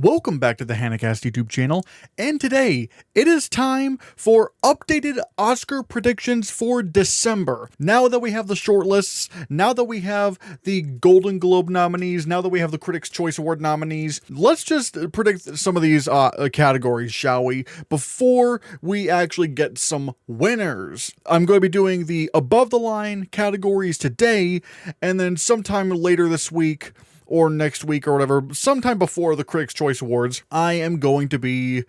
Welcome back to the Hannahcast YouTube channel, and today it is time for updated Oscar predictions for December. Now that we have the shortlists, now that we have the Golden Globe nominees, now that we have the Critics' Choice Award nominees, let's just predict some of these categories, shall we, before we actually get some winners. I'm going to be doing the above the line categories today, and then sometime later this week, or next week or whatever, sometime before the Critics' Choice Awards, I am going to be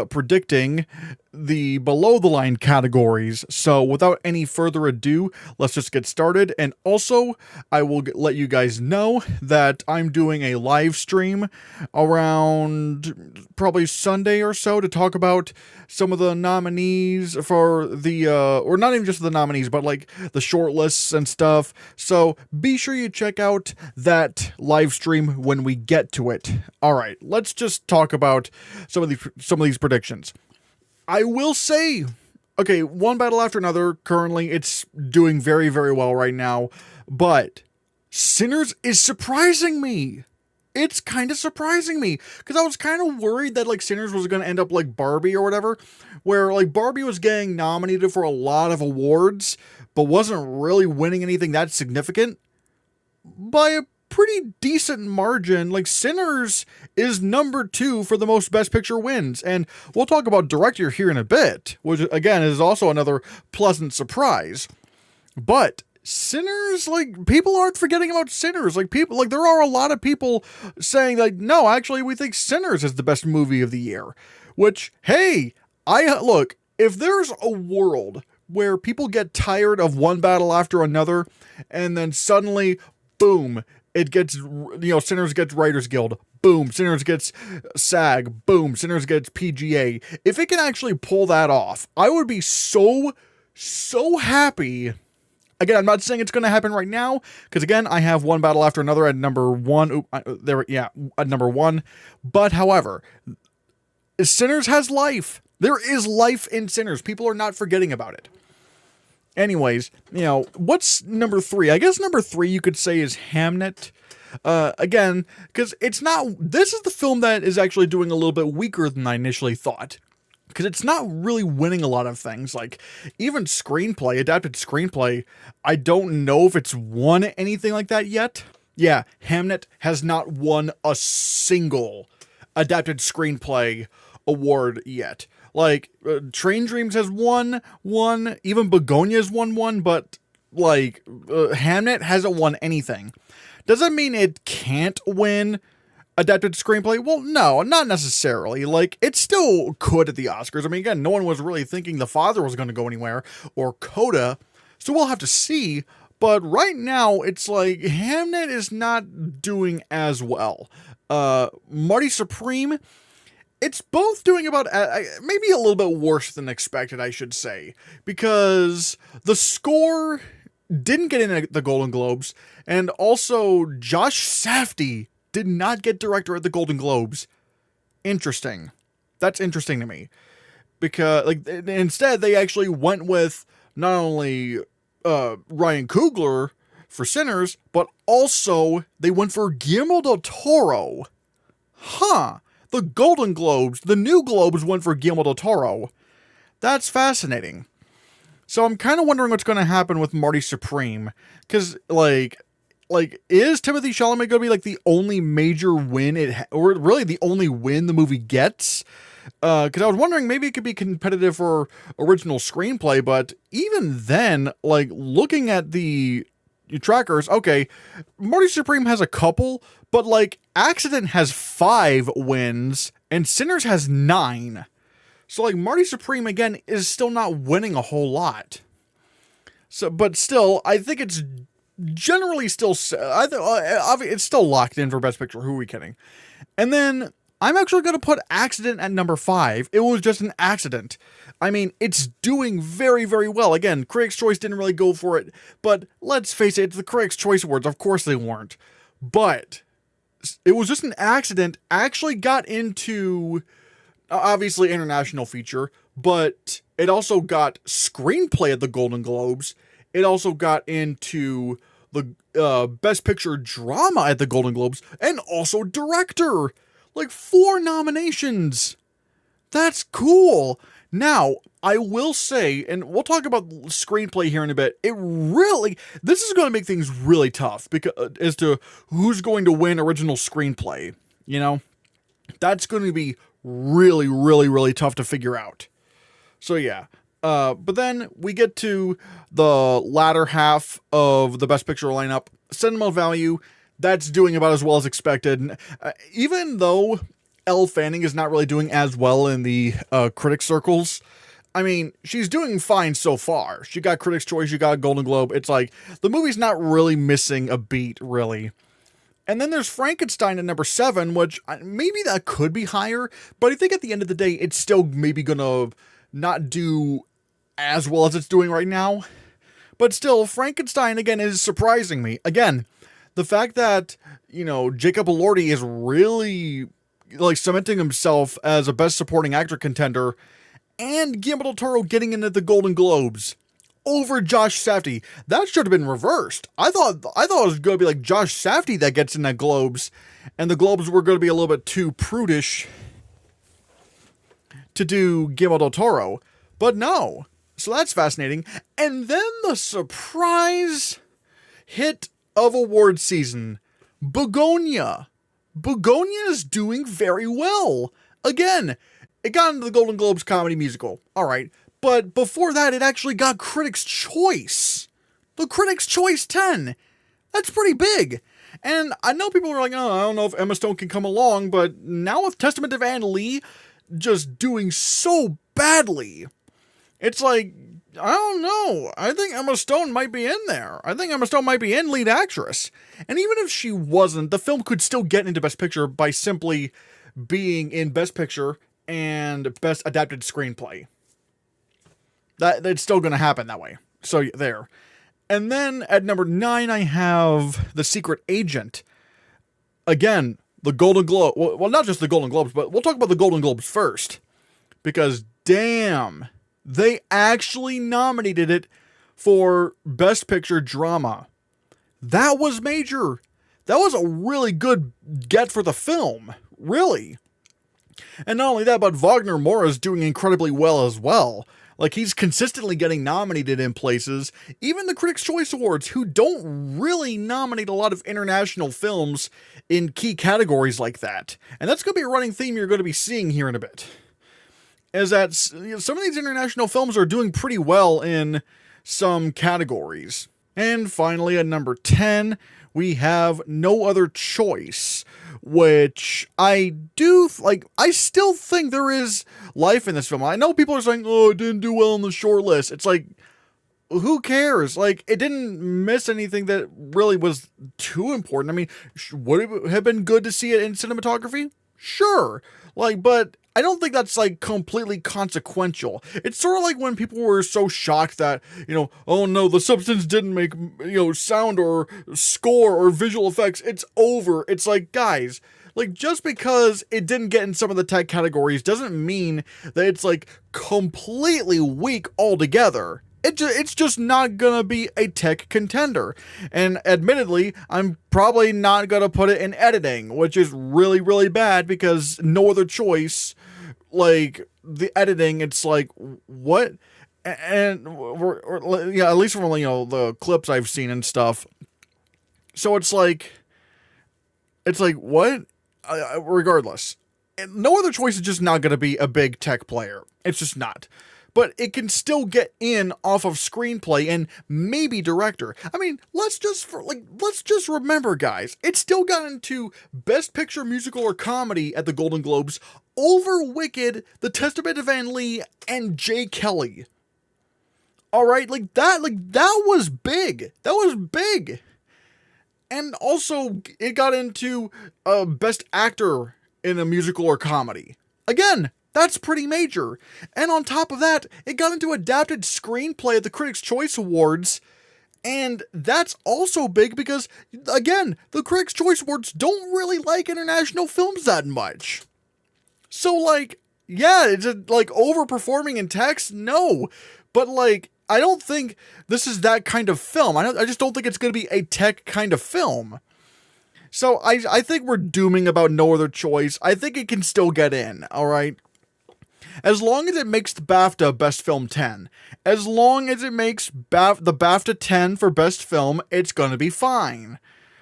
predicting the below-the-line categories. So without any further ado, let's just get started. And also, I will let you guys know that I'm doing a live stream around probably Sunday or so to talk about some of the nominees for the, or not even just the nominees, but like the short lists and stuff. So be sure you check out that live stream when we get to it. All right, let's just talk about some of these predictions. I will say, okay, One Battle After Another, currently it's doing very, very well right now, but Sinners is surprising me. It's kind of surprising me, because I was kind of worried that, like, Sinners was going to end up like Barbie or whatever, where, like, Barbie was getting nominated for a lot of awards, but wasn't really winning anything that significant. By a pretty decent margin, like, Sinners is number 2 for the most Best Picture wins, and we'll talk about director here in a bit, which again is also another pleasant surprise. But Sinners, like, people aren't forgetting about Sinners. Like, people, like, there are a lot of people saying, like, no, actually we think Sinners is the best movie of the year, which, hey, look, if there's a world where people get tired of One Battle After Another and then suddenly, boom, it gets, Sinners gets Writers Guild. Boom, Sinners gets SAG. Boom, Sinners gets PGA. If it can actually pull that off, I would be so happy. Again, I'm not saying it's going to happen right now, because again, I have One Battle After Another at number 1. At number 1. But however, Sinners has life. There is life in Sinners. People are not forgetting about it. Anyways, what's number 3? I guess number 3 you could say is Hamnet. Again, because this is the film that is actually doing a little bit weaker than I initially thought. Because it's not really winning a lot of things. Like, even adapted screenplay, I don't know if it's won anything like that yet. Yeah, Hamnet has not won a single adapted screenplay award yet. Like, Train Dreams has won one, even Begonia's won one, but, like, Hamnet hasn't won anything. Does that mean it can't win adapted screenplay? Well, no, not necessarily. Like, it still could at the Oscars. I mean, again, no one was really thinking The Father was going to go anywhere, or Coda, so we'll have to see. But right now, it's like, Hamnet is not doing as well. Marty Supreme, it's both doing about, maybe a little bit worse than expected, I should say, because the score didn't get in at the Golden Globes, and also Josh Safdie did not get director at the Golden Globes. Interesting. That's interesting to me, because, like, instead they actually went with not only Ryan Coogler for Sinners, but also they went for Guillermo del Toro. Huh. The Golden Globes, the new Globes, went for Guillermo del Toro. That's fascinating. So I'm kind of wondering what's going to happen with Marty Supreme. Because, like, is Timothée Chalamet going to be, like, the only major win or really the only win the movie gets? Because I was wondering, maybe it could be competitive for original screenplay, but even then, like, looking at the trackers, okay, Marty Supreme has a couple, but, like, Accident has 5 wins, and Sinners has 9. So, like, Marty Supreme, again, is still not winning a whole lot. So, but still, I think it's generally still, it's still locked in for Best Picture. Who are we kidding? And then I'm actually going to put Accident at number 5. It was just an accident. I mean, it's doing very, very well. Again, Critics' Choice didn't really go for it, but let's face it, it's the Critics' Choice Awards. Of course they weren't. But it was just an accident. Actually got into, obviously, international feature, but it also got screenplay at the Golden Globes. It also got into the Best Picture drama at the Golden Globes, and also director. Like 4 nominations. That's cool. Now, I will say, and we'll talk about screenplay here in a bit, this is going to make things really tough because as to who's going to win original screenplay, you know? That's going to be really, really, really tough to figure out. So yeah. But then we get to the latter half of the Best Picture lineup. Sentimental Value, that's doing about as well as expected. Even though Elle Fanning is not really doing as well in the critic circles, I mean, she's doing fine so far. She got Critics' Choice, she got a Golden Globe. It's like, the movie's not really missing a beat, really. And then there's Frankenstein at number 7, which maybe that could be higher, but I think at the end of the day, it's still maybe gonna not do as well as it's doing right now. But still, Frankenstein, again, is surprising me. Again, the fact that, you know, Jacob Elordi is really, like, cementing himself as a Best Supporting Actor contender, and Guillermo del Toro getting into the Golden Globes over Josh Safdie. That should have been reversed. I thought it was going to be like Josh Safdie that gets in that Globes, and the Globes were going to be a little bit too prudish to do Guillermo del Toro. But no. So that's fascinating. And then the surprise hit of award season, Begonia. Begonia is doing very well. Again, it got into the Golden Globes comedy musical. All right. But before that, it actually got Critics' Choice. The Critics' Choice 10. That's pretty big. And I know people are like, oh, I don't know if Emma Stone can come along, but now with Testament of Anne Lee just doing so badly, it's like, I don't know. I think Emma Stone might be in there. I think Emma Stone might be in lead actress. And even if she wasn't, the film could still get into Best Picture by simply being in Best Picture and Best Adapted Screenplay. That's still going to happen that way. So there. And then at number 9, I have The Secret Agent. Again, the Golden Globe. Well, not just the Golden Globes, but we'll talk about the Golden Globes first. Because damn, they actually nominated it for Best Picture Drama. That was major. That was a really good get for the film. Really. And not only that, but Wagner Moura is doing incredibly well as well. Like, he's consistently getting nominated in places. Even the Critics' Choice Awards, who don't really nominate a lot of international films in key categories like that. And that's going to be a running theme you're going to be seeing here in a bit. Is that some of these international films are doing pretty well in some categories. And finally, at number 10, we have No Other Choice, which I still think there is life in this film. I know people are saying, oh, it didn't do well on the short list. It's like, who cares? Like, it didn't miss anything that really was too important. I mean, would it have been good to see it in cinematography? Sure. Like, but I don't think that's, like, completely consequential. It's sort of like when people were so shocked that, you know, oh no, The Substance didn't make, you know, sound or score or visual effects. It's over. It's like, guys, like, just because it didn't get in some of the tech categories doesn't mean that it's, like, completely weak altogether. It's just not gonna be a tech contender. And admittedly, I'm probably not gonna put it in editing, which is really, really bad because No Other Choice, like, the editing, it's like, what? And, yeah, at least from, you know, the clips I've seen and stuff. So it's like, what? Regardless. No Other Choice is just not gonna be a big tech player. It's just not. But it can still get in off of screenplay and maybe director. I mean, let's just remember, guys, it still got into Best Picture Musical or Comedy at the Golden Globes over Wicked, The Testament of Anne Lee, and Jay Kelly. All right, that was big. That was big. And also, it got into Best Actor in a Musical or Comedy. Again, that's pretty major. And on top of that, it got into Adapted Screenplay at the Critics' Choice Awards. And that's also big because, again, the Critics' Choice Awards don't really like international films that much. So, like, yeah, is it, like, overperforming in text? No. But, like, I don't think this is that kind of film. I just don't think it's going to be a tech kind of film. So I think we're dooming about No Other Choice. I think it can still get in, alright? As long as it makes the BAFTA Best Film 10. As long as it makes the BAFTA 10 for Best Film, it's gonna be fine.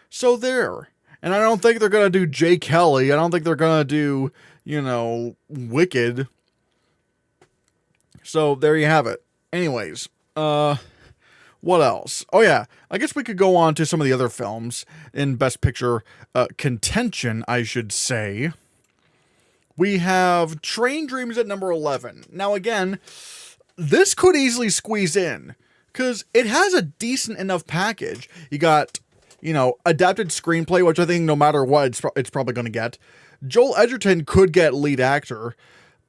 So there. And I don't think they're gonna do Jay Kelly. I don't think they're gonna do, Wicked. So there you have it. Anyways, what else? Oh yeah, I guess we could go on to some of the other films in Best Picture contention, I should say. We have Train Dreams at number 11. Now again, this could easily squeeze in, because it has a decent enough package. You got, adapted screenplay, which I think no matter what, it's probably going to get. Joel Edgerton could get lead actor.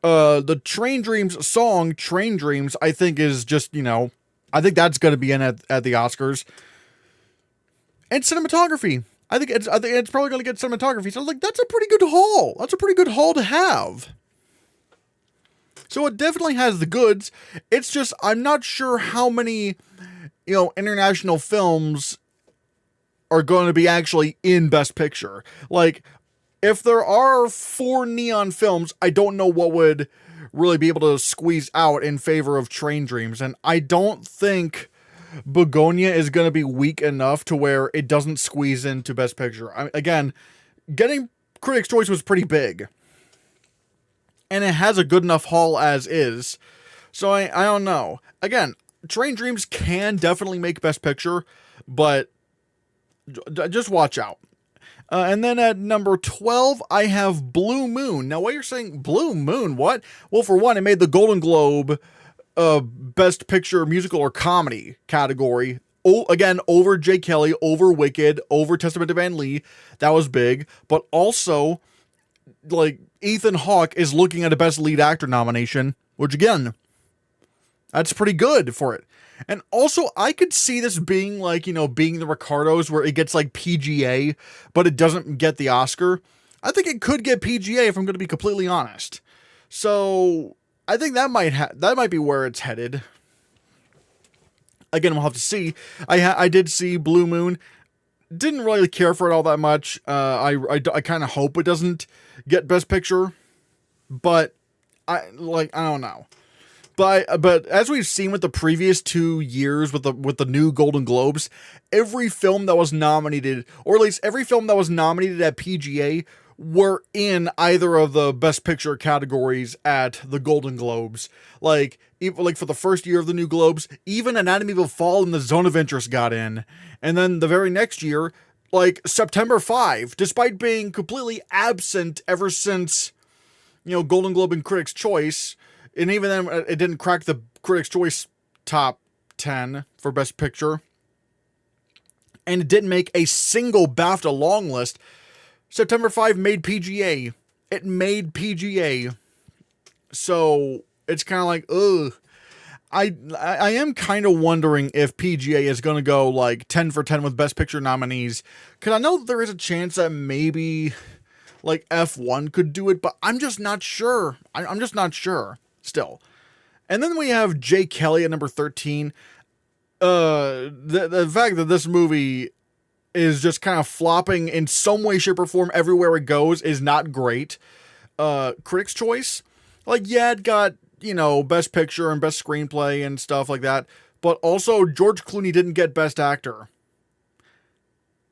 The Train Dreams song, Train Dreams, I think is just, I think that's going to be in at the Oscars. And cinematography. I think it's probably going to get cinematography. So that's a pretty good haul. That's a pretty good haul to have. So it definitely has the goods. It's just, I'm not sure how many, international films are going to be actually in Best Picture. Like, if there are 4 neon films, I don't know what would really be able to squeeze out in favor of Train Dreams. And I don't think Begonia is going to be weak enough to where it doesn't squeeze into Best Picture. Again, getting Critics' Choice was pretty big. And it has a good enough haul as is. So I don't know. Again, Train Dreams can definitely make Best Picture, but just watch out. And then at number 12, I have Blue Moon. Now, what you're saying, Blue Moon, what? Well, for one, it made the Golden Globe Best Picture Musical or Comedy category. Again, over Jay Kelly, over Wicked, over Testament to Van Lee. That was big. But also, Ethan Hawke is looking at a Best Lead Actor nomination, which again, that's pretty good for it. And also, I could see this being being the Ricardos, where it gets PGA, but it doesn't get the Oscar. I think it could get PGA if I'm going to be completely honest. So I think that might be where it's headed. Again, we'll have to see. I did see Blue Moon. Didn't really care for it all that much. I kind of hope it doesn't get Best Picture, but I don't know. But as we've seen with the previous 2 years with the new Golden Globes, every film that was nominated, or at least every film that was nominated at PGA, were in either of the Best Picture categories at the Golden Globes. Like for the first year of the new Globes, even Anatomy of a Fall and The Zone of Interest got in. And then the very next year, September 5, despite being completely absent ever since, Golden Globe and Critics' Choice, and even then, it didn't crack the Critics' Choice top 10 for Best Picture. And it didn't make a single BAFTA long list. September 5 made PGA. It made PGA. So, it's kind of ugh. I am kind of wondering if PGA is going to go 10 for 10 with Best Picture nominees. Because I know there is a chance that maybe F1 could do it, but I'm just not sure. I'm just not sure. Still. And then we have Jay Kelly at number 13. The fact that this movie is just kind of flopping in some way, shape, or form everywhere it goes is not great. Critics' Choice, it got, Best Picture and Best Screenplay and stuff like that, but also George Clooney didn't get Best Actor.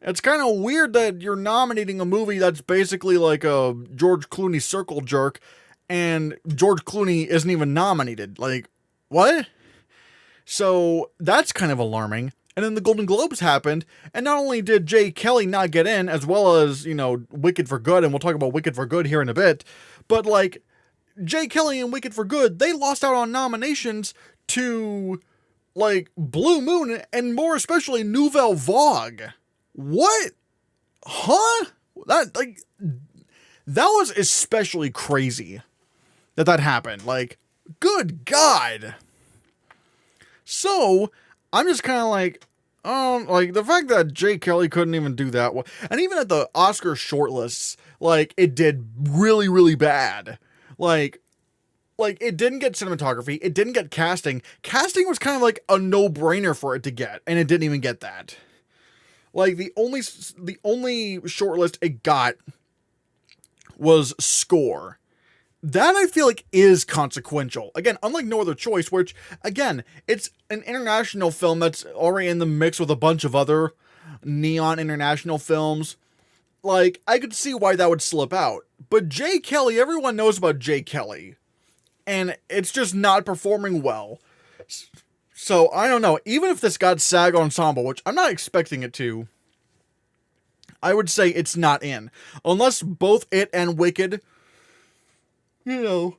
It's kind of weird that you're nominating a movie that's basically like a George Clooney circle jerk, and George Clooney isn't even nominated. What? So that's kind of alarming. And then the Golden Globes happened, and not only did Jay Kelly not get in, as well as, Wicked for Good, and we'll talk about Wicked for Good here in a bit, but Jay Kelly and Wicked for Good, they lost out on nominations to, Blue Moon, and more especially Nouvelle Vague. What? Huh? That was especially crazy that happened. Good God. So, I'm just kind of the fact that Jay Kelly couldn't even do that, and even at the Oscar shortlists, it did really, really bad. It didn't get cinematography, it didn't get casting. Casting was kind of a no-brainer for it to get, and it didn't even get that. Like the only shortlist it got was score. That I feel like is consequential. Again, unlike No Other Choice, which again, it's an international film that's already in the mix with a bunch of other neon international films. Like, I could see why that would slip out. But Jay Kelly, everyone knows about Jay Kelly. And it's just not performing well. So, I don't know. Even if this got SAG Ensemble, which I'm not expecting it to, I would say it's not in. Unless both it and Wicked, you know,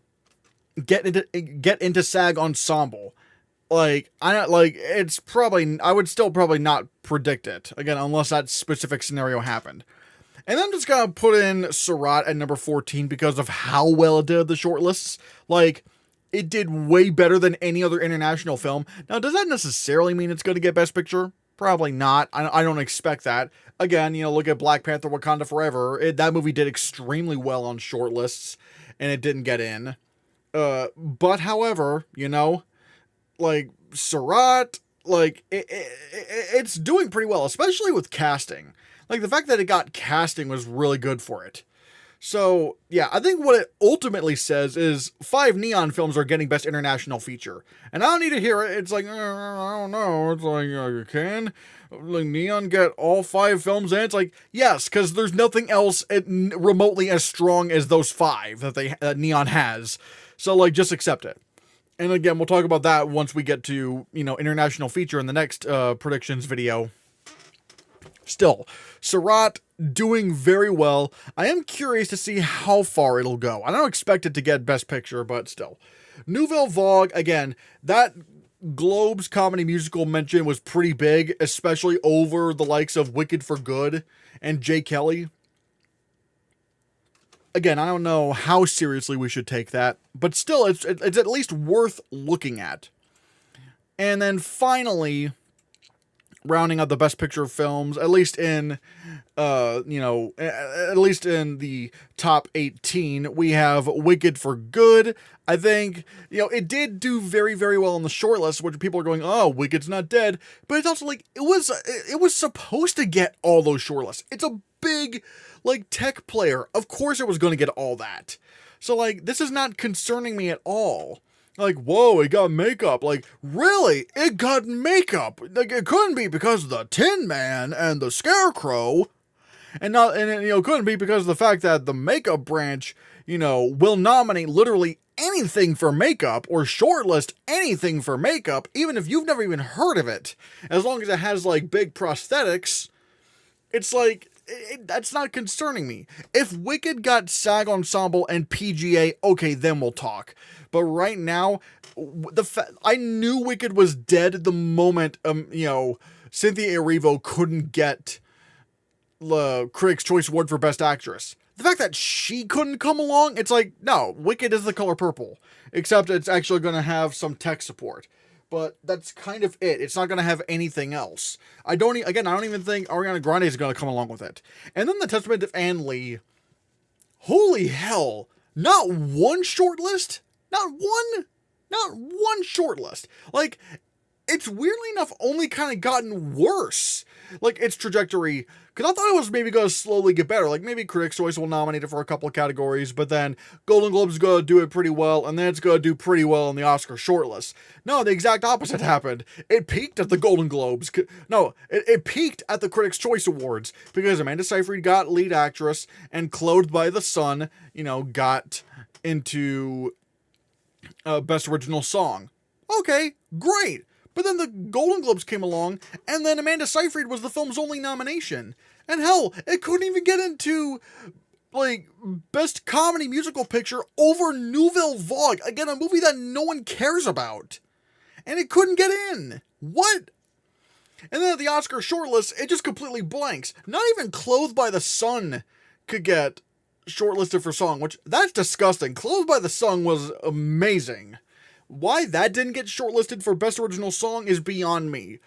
get into SAG Ensemble. Like, it's probably, I would still probably not predict it. Again, unless that specific scenario happened. And then I'm just gonna put in Surat at number 14 because of how well it did the shortlists. Like, it did way better than any other international film. Now, does that necessarily mean it's gonna get Best Picture? Probably not. I don't expect that. Again, look at Black Panther: Wakanda Forever. That movie did extremely well on shortlists, and it didn't get in. But however, like Surat, like it's doing pretty well, especially with casting. Like, the fact that it got casting was really good for it. So, yeah, I think what it ultimately says is 5 Neon films are getting Best International Feature. And I don't need to hear it. It's like, I don't know. It's like, you can? Like, Neon get all 5 films in? It's like, yes, because there's nothing else remotely as strong as those 5 that Neon has. So, like, just accept it. And again, we'll talk about that once we get to, International Feature in the next predictions video. Still, Surat doing very well. I am curious to see how far it'll go. I don't expect it to get Best Picture, but still. Nouvelle Vague, again, that Globes comedy musical mention was pretty big, especially over the likes of Wicked for Good and Jay Kelly. Again, I don't know how seriously we should take that, but still, it's at least worth looking at. And then finally, rounding out the Best Picture films, at least in the top 18, we have Wicked for Good. I think, it did do very, very well on the shortlist, which people are going, oh, Wicked's not dead. But it's also like, it was supposed to get all those shortlists. It's a big, tech player. Of course it was going to get all that. So, this is not concerning me at all. Like, whoa, it got makeup. Like, really? It got makeup? Like, it couldn't be because of the Tin Man and the Scarecrow. It couldn't be because of the fact that the makeup branch, will nominate literally anything for makeup or shortlist anything for makeup, even if you've never even heard of it. As long as it has, big prosthetics, it's like, that's not concerning me. If Wicked got SAG Ensemble and PGA, okay, then we'll talk. But right now, I knew Wicked was dead the moment, Cynthia Erivo couldn't get the Critics' Choice Award for Best Actress. The fact that she couldn't come along, it's like, no, Wicked is The Color Purple. Except it's actually going to have some tech support. But that's kind of it. It's not going to have anything else. I don't even think Ariana Grande is going to come along with it. And then The Testament of Anne Lee. Holy hell. Not one shortlist? Not one shortlist. Like, it's weirdly enough only kind of gotten worse. Like, its trajectory. Because I thought it was maybe going to slowly get better. Like, maybe Critics' Choice will nominate it for a couple of categories, but then Golden Globes is going to do it pretty well, and then it's going to do pretty well in the Oscar shortlist. No, the exact opposite happened. It peaked at the Golden Globes. No, it peaked at the Critics' Choice Awards, because Amanda Seyfried got lead actress, and Clothed by the Sun, got into Best Original Song. Okay, great. But then the Golden Globes came along, and then Amanda Seyfried was the film's only nomination. And hell, it couldn't even get into, Best Comedy Musical Picture over Nouvelle Vague. Again, a movie that no one cares about. And it couldn't get in. What? And then at the Oscar shortlist, it just completely blanks. Not even Clothed by the Sun could get shortlisted for song, which, that's disgusting. Clothed by the Sun was amazing. Why that didn't get shortlisted for Best Original Song is beyond me.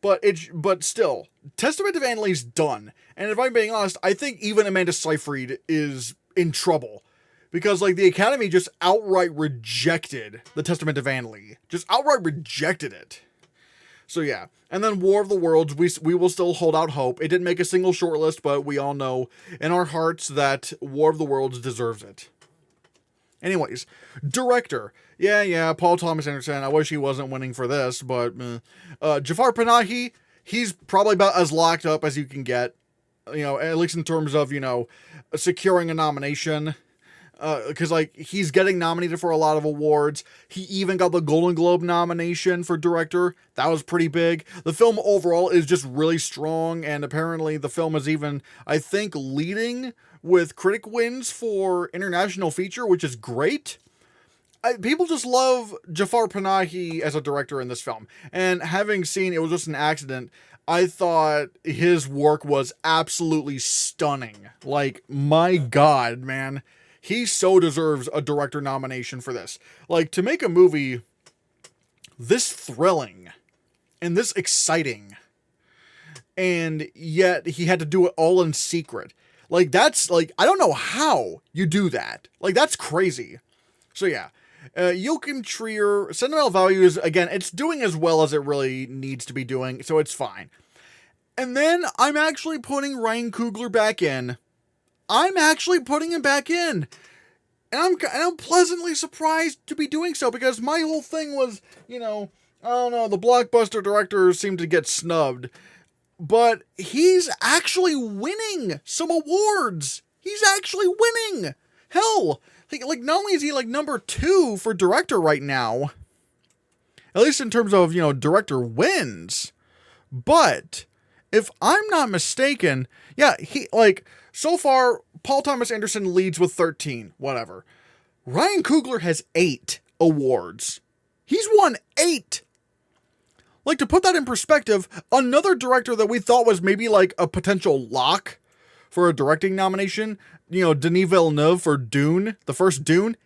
But still, Testament of Anne Lee's done. And if I'm being honest, I think even Amanda Seyfried is in trouble. Because, the Academy just outright rejected The Testament of Anne Lee. Just outright rejected it. So yeah, and then War of the Worlds, we will still hold out hope. It didn't make a single shortlist, but we all know in our hearts that War of the Worlds deserves it. Anyways, director. Yeah, Paul Thomas Anderson. I wish he wasn't winning for this, but Jafar Panahi, he's probably about as locked up as you can get. At least in terms of, securing a nomination. Because, he's getting nominated for a lot of awards. He even got the Golden Globe nomination for director. That was pretty big. The film overall is just really strong, and apparently the film is even, I think, leading with critic wins for international feature, which is great. People just love Jafar Panahi as a director in this film. And having seen It Was Just an Accident, I thought his work was absolutely stunning. My God, man. He so deserves a director nomination for this. To make a movie this thrilling and this exciting, and yet he had to do it all in secret. I don't know how you do that. That's crazy. So yeah. Joachim Trier, sentimental values, again, it's doing as well as it really needs to be doing, so it's fine. And then I'm actually putting Ryan Coogler back in. I'm actually putting him back in. And I'm pleasantly surprised to be doing so, because my whole thing was, I don't know, the blockbuster directors seem to get snubbed. But he's actually winning some awards. He's actually winning. Hell, not only is he number 2 for director right now, at least in terms of, director wins, but if I'm not mistaken, yeah, he, so far, Paul Thomas Anderson leads with 13, whatever. Ryan Coogler has 8 awards. He's won 8. To put that in perspective, another director that we thought was maybe a potential lock for a directing nomination, Denis Villeneuve for Dune, the first Dune,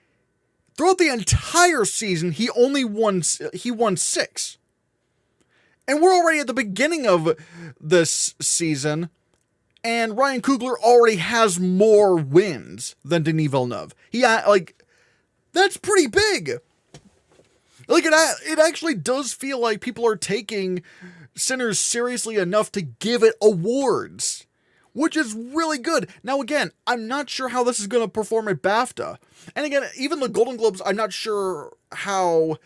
throughout the entire season, he won 6. And we're already at the beginning of this season, and Ryan Coogler already has more wins than Denis Villeneuve. That's pretty big. It actually does feel like people are taking Sinners seriously enough to give it awards, which is really good. Now, again, I'm not sure how this is going to perform at BAFTA. And again, even the Golden Globes, I'm not sure how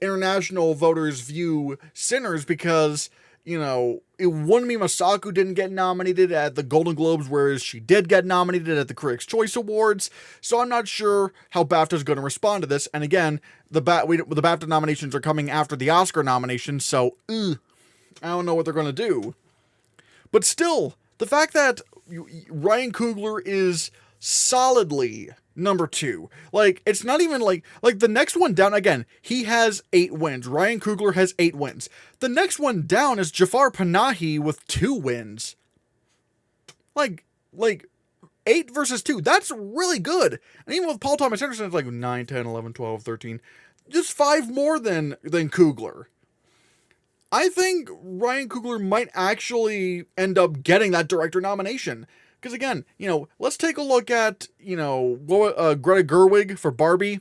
international voters view Sinners, because, Wunmi Masaku didn't get nominated at the Golden Globes, whereas she did get nominated at the Critics' Choice Awards. So I'm not sure how BAFTA is going to respond to this. And again, the BAFTA nominations are coming after the Oscar nominations, so I don't know what they're going to do. But still, the fact that Ryan Coogler is solidly number 2. It's not even the next one down, again, he has 8 wins. Ryan Coogler has 8 wins. The next one down is Jafar Panahi with 2 wins. 8 versus 2. That's really good. And even with Paul Thomas Anderson, it's 9, 10, 11, 12, 13. Just 5 more than Coogler. I think Ryan Coogler might actually end up getting that director nomination. Because again, let's take a look at, Greta Gerwig for Barbie.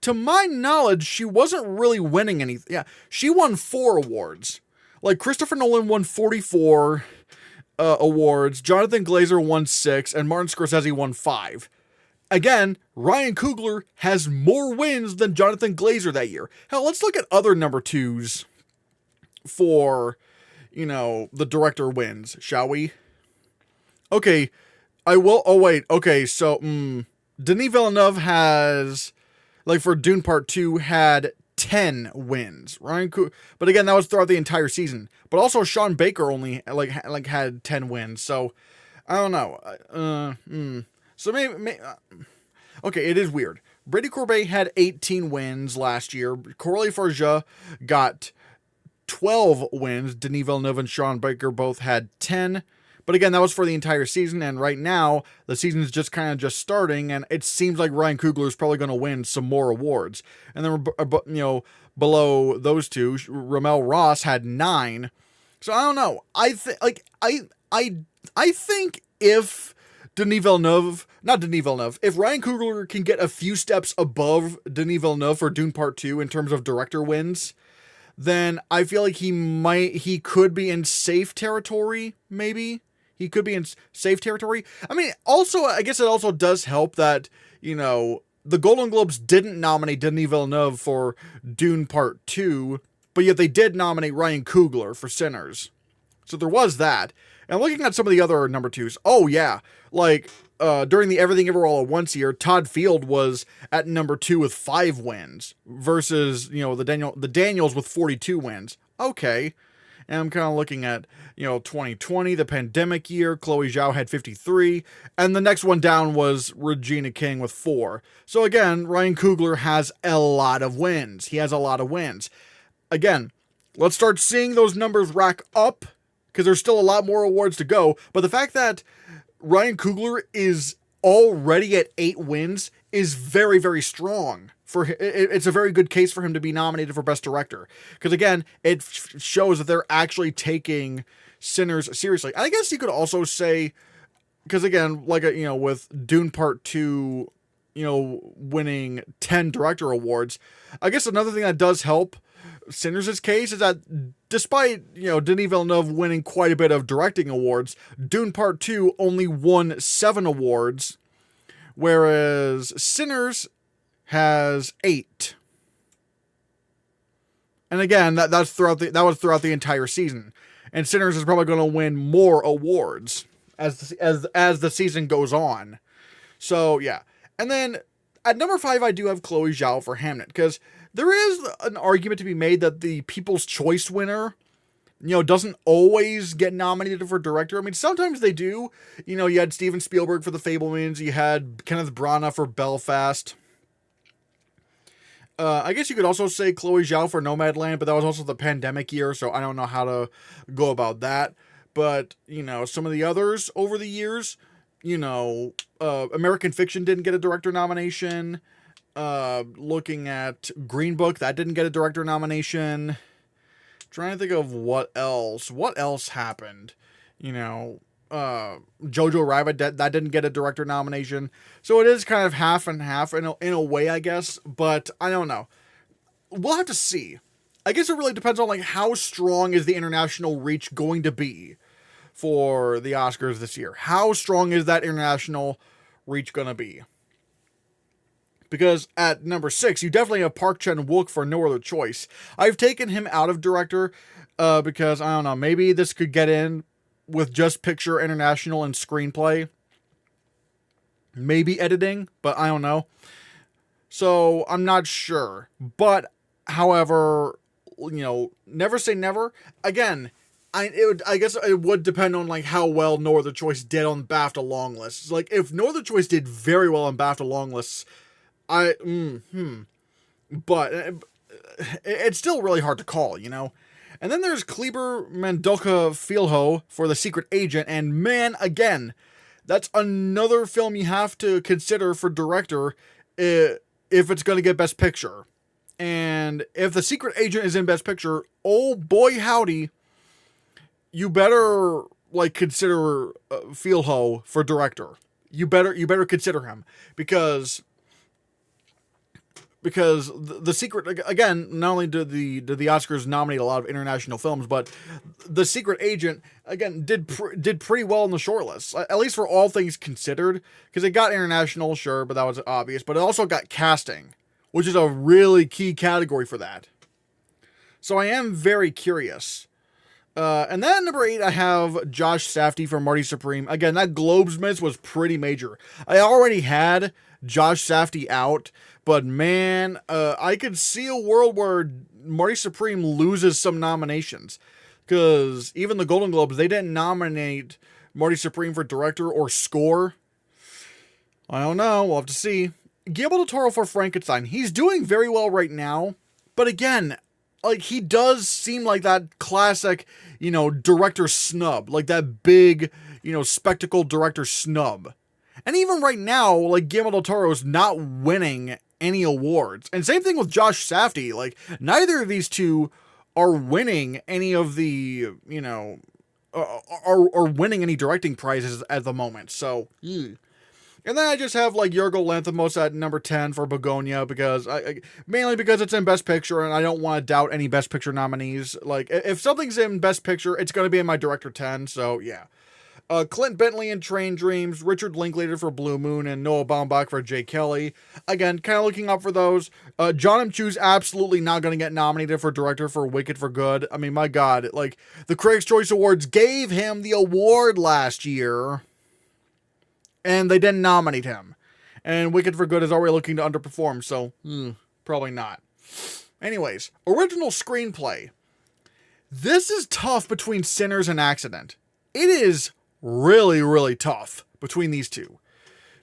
To my knowledge, she wasn't really winning anything. Yeah, she won 4 awards. Christopher Nolan won 44 awards, Jonathan Glazer won 6, and Martin Scorsese won 5. Again, Ryan Coogler has more wins than Jonathan Glazer that year. Hell, let's look at other number 2s for, the director wins, shall we? Okay, I will. Oh, wait. Okay, so Denis Villeneuve has, for Dune Part 2, had 10 wins. But again, that was throughout the entire season. But also, Sean Baker only had 10 wins. So I don't know. So maybe okay, it is weird. Brady Corbet had 18 wins last year. Coralie Farja got 12 wins. Denis Villeneuve and Sean Baker both had 10. But again, that was for the entire season, and right now, the season's just kind of just starting, and it seems like Ryan Coogler is probably going to win some more awards. And then, below those two, Ramel Ross had 9. So I don't know. I think if if Ryan Coogler can get a few steps above Denis Villeneuve for Dune Part 2 in terms of director wins, then I feel like he could be in safe territory, maybe. He could be in safe territory. I mean, also, I guess it also does help that, the Golden Globes didn't nominate Denis Villeneuve for Dune Part 2, but yet they did nominate Ryan Coogler for Sinners. So there was that. And looking at some of the other number twos, oh yeah, like during the Everything Ever All at Once year, Todd Field was at number 2 with 5 wins versus, the Daniels with 42 wins. Okay. And I'm kind of looking at, 2020, the pandemic year. Chloe Zhao had 53. And the next one down was Regina King with 4. So again, Ryan Coogler has a lot of wins. He has a lot of wins. Again, let's start seeing those numbers rack up, because there's still a lot more awards to go. But the fact that Ryan Coogler is already at 8 wins is very, very strong. It's a very good case for him to be nominated for Best Director. Because again, it shows that they're actually taking Sinners seriously. I guess you could also say, because again, like, with Dune Part 2, winning 10 director awards, I guess another thing that does help Sinners' case is that despite, Denis Villeneuve winning quite a bit of directing awards, Dune Part 2 only won 7 awards, whereas Sinners has 8. And again, that was throughout the entire season. And Sinners is probably going to win more awards as the season goes on. So, yeah. And then at number 5, I do have Chloe Zhao for Hamnet, because there is an argument to be made that the People's Choice winner, doesn't always get nominated for director. I mean, sometimes they do. You had Steven Spielberg for The Fabelmans. You had Kenneth Branagh for Belfast. I guess you could also say Chloe Zhao for Nomadland, but that was also the pandemic year, so I don't know how to go about that. But, some of the others over the years, American Fiction didn't get a director nomination. Looking at Green Book, that didn't get a director nomination. Trying to think of what else happened. Jojo Rabbit, that didn't get a director nomination. So it is kind of half and half in a way, I guess. But I don't know. We'll have to see. I guess it really depends on how strong is the international reach going to be for the Oscars this year. How strong is that international reach going to be? Because at number 6, you definitely have Park Chan-wook for No Other Choice. I've taken him out of director because, I don't know, maybe this could get in with just picture, international, and screenplay. Maybe editing, but I don't know. So, I'm not sure. But, however, never say never. Again, I guess it would depend on how well No Other Choice did on BAFTA long lists. If No Other Choice did very well on BAFTA long lists, but it's still really hard to call, And then there's Kleber Mendonça Filho for The Secret Agent, and man, again, that's another film you have to consider for director if it's going to get Best Picture. And if The Secret Agent is in Best Picture, oh boy howdy, you better consider Filho for director. You better consider him because the Secret, again, not only did the Oscars nominate a lot of international films, but The Secret Agent, again, did pretty well in the shortlist, at least for all things considered, because it got international, sure, but that was obvious, but it also got casting, which is a really key category for that. So I am very curious. And then at number 8, I have Josh Safdie for Marty Supreme. Again, that Globes miss was pretty major. I already had Josh Safdie out, but man, I could see a world where Marty Supreme loses some nominations, because even the Golden Globes, they didn't nominate Marty Supreme for director or score. I don't know. We'll have to see. Guillermo del Toro for Frankenstein. He's doing very well right now, but again, he does seem like that classic, director snub, that big, spectacle director snub. And even right now, Guillermo del Toro is not winning any awards. And same thing with Josh Safdie. Neither of these two are winning any of the, are winning any directing prizes at the moment. So, And then I just have like Yorgos Lanthimos at number 10 for Begonia because mainly because it's in Best Picture and I don't want to doubt any Best Picture nominees. Like if something's in Best Picture, it's going to be in my Director 10. So yeah. Clint Bentley in Train Dreams, Richard Linklater for Blue Moon, and Noah Baumbach for Jay Kelly. Again, kind of looking up for those. John M. Chu's absolutely not going to get nominated for director for Wicked for Good. I mean, my God, like the Critics' Choice Awards gave him the award last year, and they didn't nominate him. And Wicked for Good is already looking to underperform, so probably not. Anyways, original screenplay. This is tough between Sinners and Accident. It is really, really tough between these two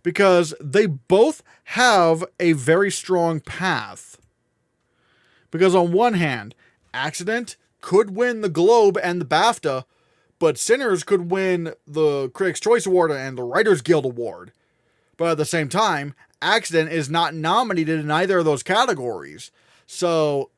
because they both have a very strong path. Because on one hand, Accident could win the Globe and the BAFTA, but Sinners could win the Critics' Choice Award and the Writers Guild Award. But at the same time, Accident is not nominated in either of those categories. So,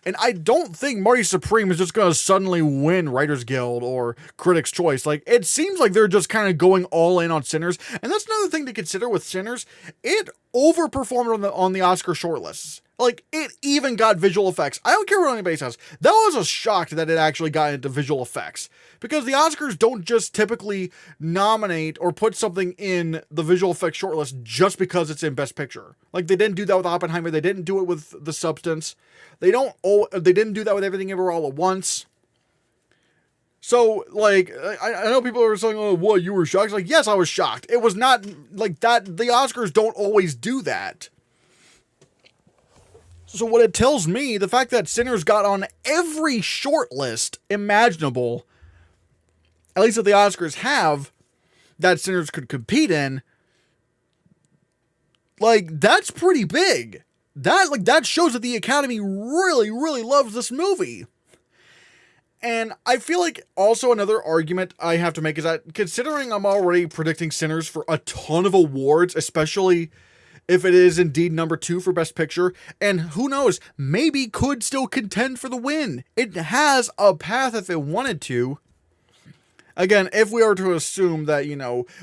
And I don't think Marty Supreme is just going to suddenly win Writers Guild or Critics' Choice. Like, it seems like they're just kind of going all in on Sinners. And that's another thing to consider with Sinners. It overperformed on the Oscar shortlists. Like, it even got visual effects. I don't care what anybody says. That was a shock that it actually got into visual effects. Because the Oscars don't just typically nominate or put something in the visual effects shortlist just because it's in Best Picture. Like, they didn't do that with Oppenheimer. They didn't do it with The Substance. They didn't do that with Everything Ever All at Once. So, like, I know people are saying, oh, what, you were shocked? It's like, yes, I was shocked. It was not like that. The Oscars don't always do that. So what it tells me, the fact that Sinners got on every shortlist imaginable, at least that the Oscars have, that Sinners could compete in, like, that's pretty big. That shows that the Academy really, really loves this movie. And I feel like also another argument I have to make is that considering I'm already predicting Sinners for a ton of awards, especially if it is indeed number 2 for Best Picture, and who knows, maybe could still contend for the win. It has a path if it wanted to. Again, if we are to assume that,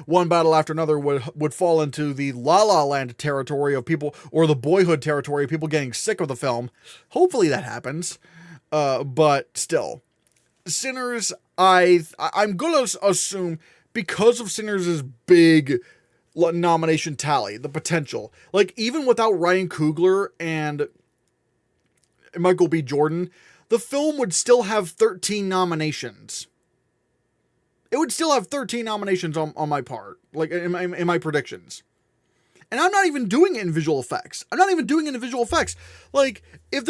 One Battle After Another would fall into the La La Land territory of people, or the Boyhood territory of people getting sick of the film, hopefully that happens. But still, Sinners, I'm going to assume, because of Sinners' big nomination tally, the potential, like even without Ryan Coogler and Michael B. Jordan, the film would still have 13 nominations. It would still have 13 nominations on my part, like in my predictions. And I'm not even doing it in visual effects. Like, if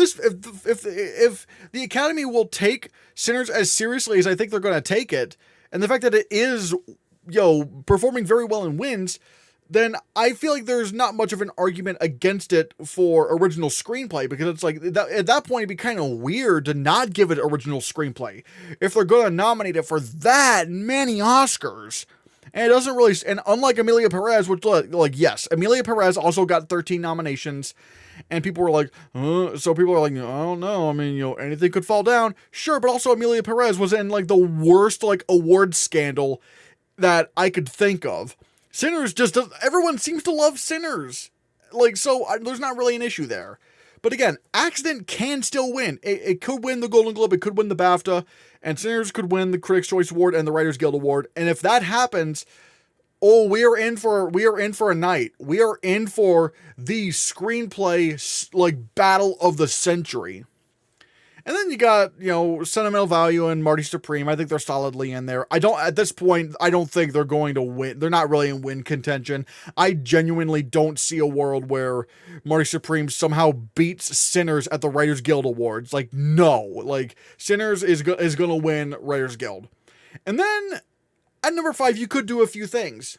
the Academy will take Sinners as seriously as I think they're going to take it, and the fact that it is, performing very well and wins, then I feel like there's not much of an argument against it for original screenplay, because it's like, at that point, it'd be kind of weird to not give it original screenplay if they're going to nominate it for that many Oscars. And it doesn't really, and unlike Emilia Perez, which, like, yes, Emilia Perez also got 13 nominations, and people were like, so people are like, I don't know, I mean, anything could fall down. Sure, but also Emilia Perez was in, like, the worst, like, award scandal that I could think of. Sinners everyone seems to love Sinners. Like, so there's not really an issue there. But again, Accident can still win. It could win the Golden Globe, it could win the BAFTA, and Sinners could win the Critics' Choice Award and the Writers Guild Award. And if that happens, we are in for a night. We are in for the screenplay, like, battle of the century. And then you got, Sentimental Value and Marty Supreme. I think they're solidly in there. At this point, I don't think they're going to win. They're not really in win contention. I genuinely don't see a world where Marty Supreme somehow beats Sinners at the Writers Guild Awards. Like, no. Like, Sinners is going to win Writers Guild. And then, at number 5, you could do a few things.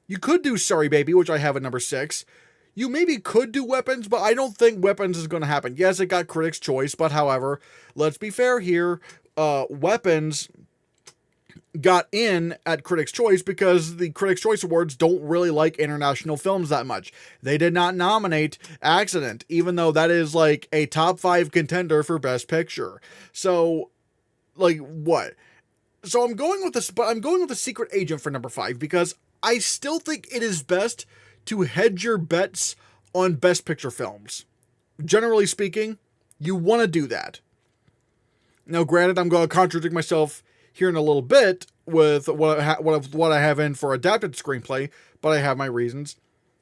You could do Sorry Baby, which I have at number 6. You maybe could do Weapons, but I don't think Weapons is going to happen. Yes, it got Critics' Choice, but however, let's be fair here. Weapons got in at Critics' Choice because the Critics' Choice Awards don't really like international films that much. They did not nominate Accident, even though that is like a top 5 contender for Best Picture. So, like, what? So I'm going with this, but I'm going with The Secret Agent for number 5 because I still think it is best to hedge your bets on Best Picture films. Generally speaking, you want to do that. Now, granted, I'm going to contradict myself here in a little bit with what I have in for adapted screenplay, but I have my reasons.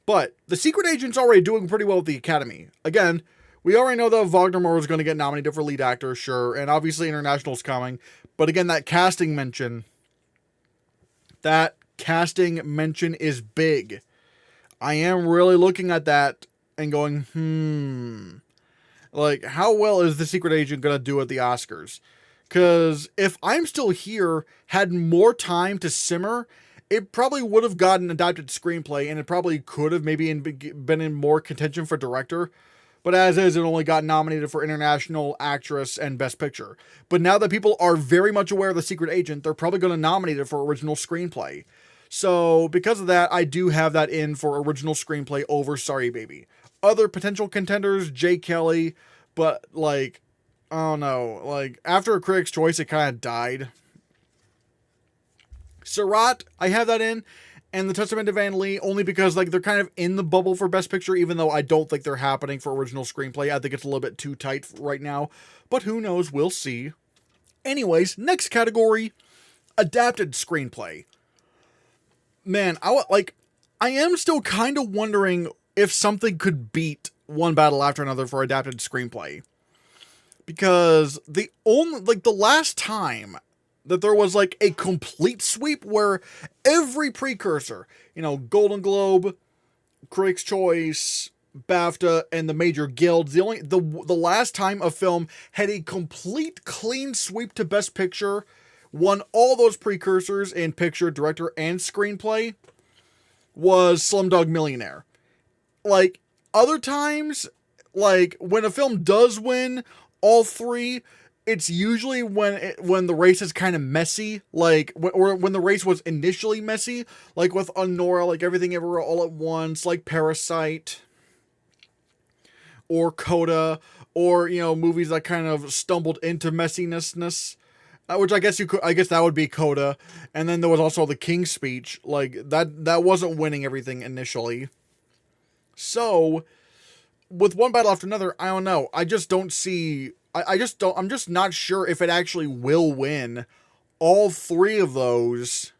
But The Secret Agent's already doing pretty well with the Academy. Again, we already know that Wagner Moore is going to get nominated for lead actor, sure, and obviously International's coming. But again, that casting mention is big. I am really looking at that and going, like, how well is The Secret Agent going to do at the Oscars? Because if I'm Still Here had more time to simmer, it probably would have gotten adapted screenplay, and it probably could have maybe been in more contention for director. But as is, it only got nominated for International Actress and Best Picture. But now that people are very much aware of The Secret Agent, they're probably going to nominate it for Original Screenplay. So because of that, I do have that in for Original Screenplay over Sorry Baby. Other potential contenders, Jay Kelly, but like, I don't know, like after a Critics' Choice, it kind of died. Seurat, I have that in, and The Testament of Anne Lee, only because like they're kind of in the bubble for Best Picture, even though I don't think they're happening for Original Screenplay. I think it's a little bit too tight right now, but who knows, we'll see. Anyways, next category, Adapted Screenplay. Man, I am still kind of wondering if something could beat One Battle After Another for adapted screenplay. Because the last time that there was like a complete sweep where every precursor, Golden Globe, Critics' Choice, BAFTA, and the major guilds, the last time a film had a complete clean sweep to Best Picture, won all those precursors in picture, director, and screenplay, was Slumdog Millionaire. Like, other times, like, when a film does win all three, it's usually when the race is kind of messy, like, or when the race was initially messy, like with Honora, like Everything Everywhere All at Once, like Parasite, or Coda, or, movies that kind of stumbled into messiness. Which I guess that would be Coda. And then there was also The King's Speech. Like, that wasn't winning everything initially. So, with One Battle After Another, I don't know. I just don't see... I'm just not sure if it actually will win all three of those,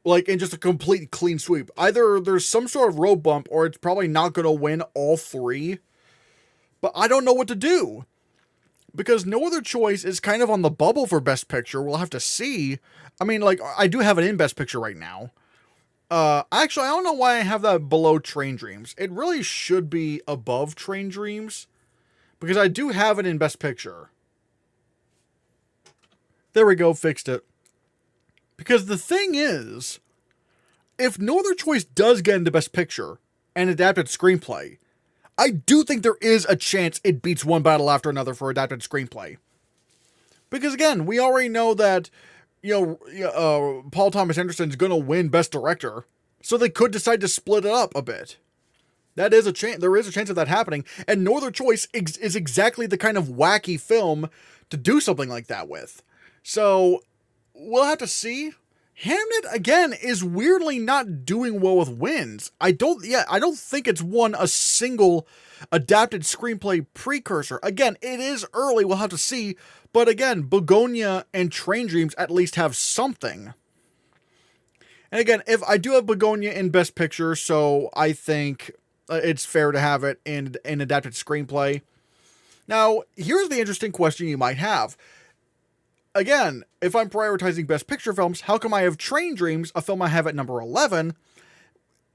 like, in just a complete clean sweep. Either there's some sort of road bump, or it's probably not going to win all three. But I don't know what to do. Because No Other Choice is kind of on the bubble for Best Picture. We'll have to see. I mean, like, I do have it in Best Picture right now. Actually, I don't know why I have that below Train Dreams. It really should be above Train Dreams. Because I do have it in Best Picture. There we go, fixed it. Because the thing is, if No Other Choice does get into Best Picture and adapted screenplay, I do think there is a chance it beats One Battle After Another for adapted screenplay. Because again, we already know that, Paul Thomas Anderson's going to win Best Director. So they could decide to split it up a bit. That is a chance. There is a chance of that happening. And No Other Choice is exactly the kind of wacky film to do something like that with. So we'll have to see. Hamnet, again, is weirdly not doing well with wins. I don't think it's won a single adapted screenplay precursor. Again, it is early, we'll have to see. But again, Begonia and Train Dreams at least have something. And again, if I do have Begonia in Best Picture, so I think it's fair to have it in adapted screenplay. Now, here's the interesting question you might have. Again, if I'm prioritizing Best Picture films, how come I have Train Dreams, a film I have at number 11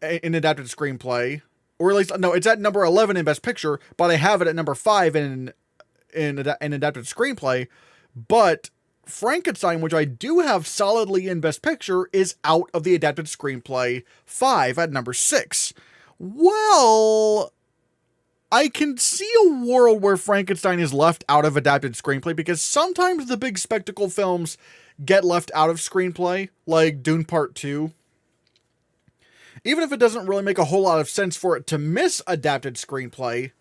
in adapted screenplay? Or at least, no, it's at number 11 in Best Picture, but I have it at number 5 in adapted screenplay. But Frankenstein, which I do have solidly in Best Picture, is out of the adapted screenplay 5 at number 6. Well, I can see a world where Frankenstein is left out of adapted screenplay, because sometimes the big spectacle films get left out of screenplay, like Dune Part 2. Even if it doesn't really make a whole lot of sense for it to miss adapted screenplay,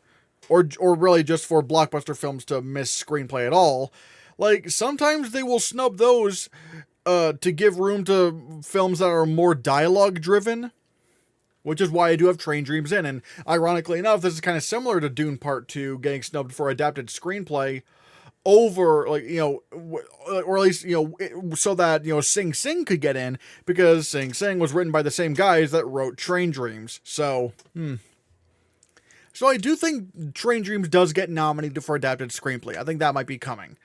or really just for blockbuster films to miss screenplay at all, like, sometimes they will snub those to give room to films that are more dialogue driven, which is why I do have Train Dreams in. And ironically enough, this is kind of similar to Dune Part 2 getting snubbed for adapted screenplay over, like, or at least, so that, Sing Sing could get in, because Sing Sing was written by the same guys that wrote Train Dreams. So, So I do think Train Dreams does get nominated for adapted screenplay. I think that might be coming.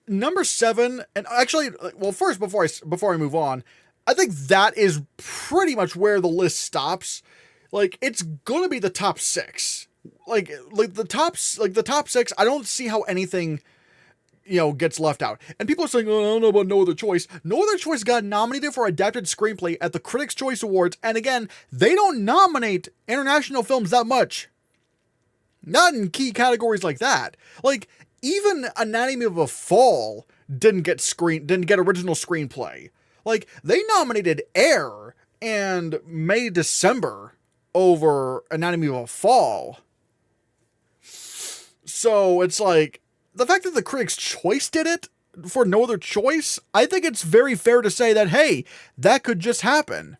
Number 7, and actually, well, first, before I move on, I think that is pretty much where the list stops. Like, it's gonna be the top 6. Like the top 6. I don't see how anything, gets left out. And people are saying, "Oh, I don't know about No Other Choice." No Other Choice got nominated for adapted screenplay at the Critics' Choice Awards, and again, they don't nominate international films that much. Not in key categories like that. Like, even Anatomy of a Fall didn't get original screenplay. Like, they nominated Air and May December over Anatomy of a Fall. So it's like, the fact that the Critics' Choice did it for No Other Choice, I think it's very fair to say that, hey, that could just happen.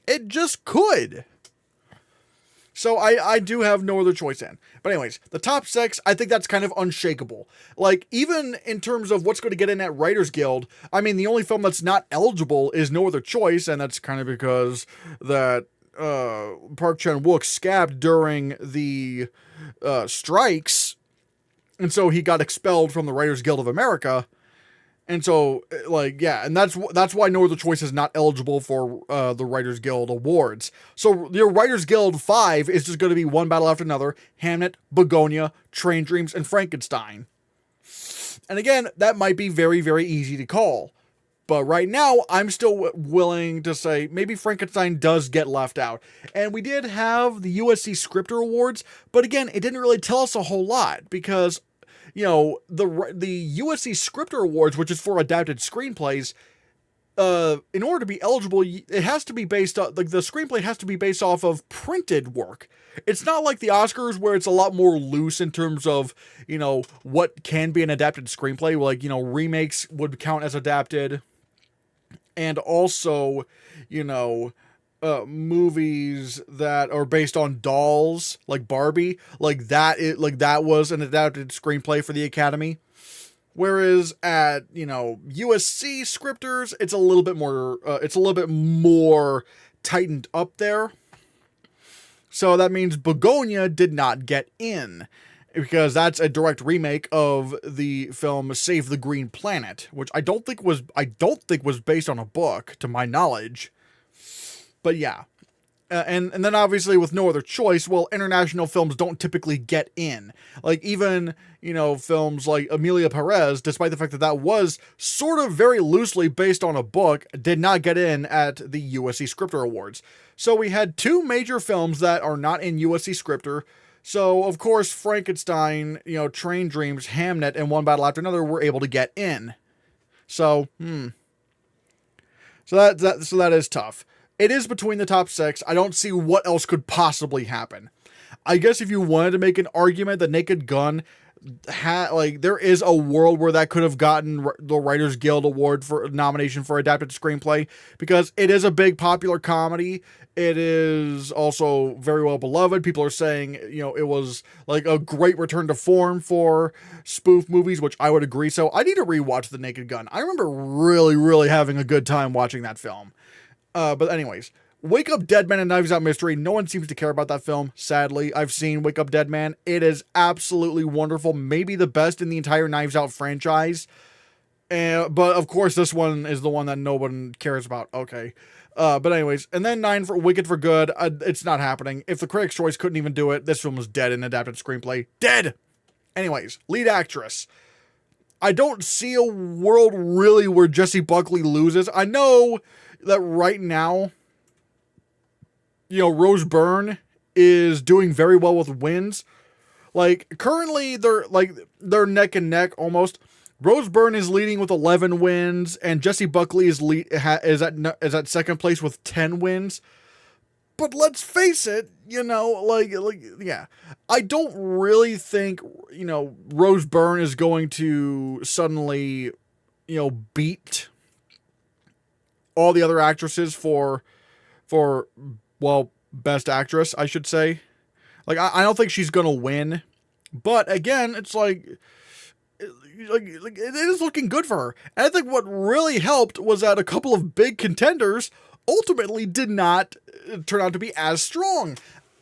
It just could. So I do have No Other Choice in. But anyways, the top 6, I think that's kind of unshakable. Like, even in terms of what's going to get in at Writers Guild, I mean, the only film that's not eligible is No Other Choice, and that's kind of because that Park Chan-wook scabbed during the strikes, and so he got expelled from the Writers Guild of America. And so, like, yeah, and that's why No Other Choice is not eligible for the Writers Guild Awards. So your Writers Guild 5 is just going to be one battle after another: Hamnet, Begonia, Train Dreams, and Frankenstein. And again, that might be very, very easy to call. But right now, I'm still willing to say maybe Frankenstein does get left out. And we did have the USC Scripter Awards, but again, it didn't really tell us a whole lot, because the USC Scripter Awards, which is for adapted screenplays, in order to be eligible, it has to be based on, like, the screenplay has to be based off of printed work. It's not like the Oscars, where it's a lot more loose in terms of, what can be an adapted screenplay. Like, remakes would count as adapted. And also, movies that are based on dolls, like Barbie, that was an adapted screenplay for the Academy. Whereas at, USC scripters, it's a little bit more tightened up there. So that means Begonia did not get in, because that's a direct remake of the film Save the Green Planet, which I don't think was based on a book, to my knowledge. But yeah. And then obviously with No Other Choice, well, international films don't typically get in. Like, even, films like Emilia Perez, despite the fact that that was sort of very loosely based on a book, did not get in at the USC Scripter Awards. So we had 2 major films that are not in USC Scripter. So, of course, Frankenstein, Train Dreams, Hamnet, and One Battle After Another were able to get in. So, So that is tough. It is between the top 6. I don't see what else could possibly happen. I guess if you wanted to make an argument that Naked Gun there is a world where that could have gotten the Writers Guild Award for nomination for adapted screenplay, because it is a big popular comedy. It is also very well beloved. People are saying, it was like a great return to form for spoof movies, which I would agree. So I need to rewatch The Naked Gun. I remember really, really having a good time watching that film. But anyways, Wake Up Dead Man and Knives Out Mystery. No one seems to care about that film, sadly. I've seen Wake Up Dead Man. It is absolutely wonderful. Maybe the best in the entire Knives Out franchise. But of course, this one is the one that no one cares about. Okay. But anyways, and then 9 for Wicked for Good. It's not happening. If the Critics' Choice couldn't even do it, this film was dead in adapted screenplay. Dead! Anyways, lead actress. I don't see a world really where Jessie Buckley loses. I know that right now, Rose Byrne is doing very well with wins. Like, currently they're neck and neck almost. Rose Byrne is leading with 11 wins, and Jessie Buckley is at second place with 10 wins. But let's face it, yeah. I don't really think, Rose Byrne is going to suddenly, beat all the other actresses for well, best actress, I should say. Like, I don't think she's gonna win, but again, it's like it is looking good for her. And I think what really helped was that a couple of big contenders ultimately did not turn out to be as strong.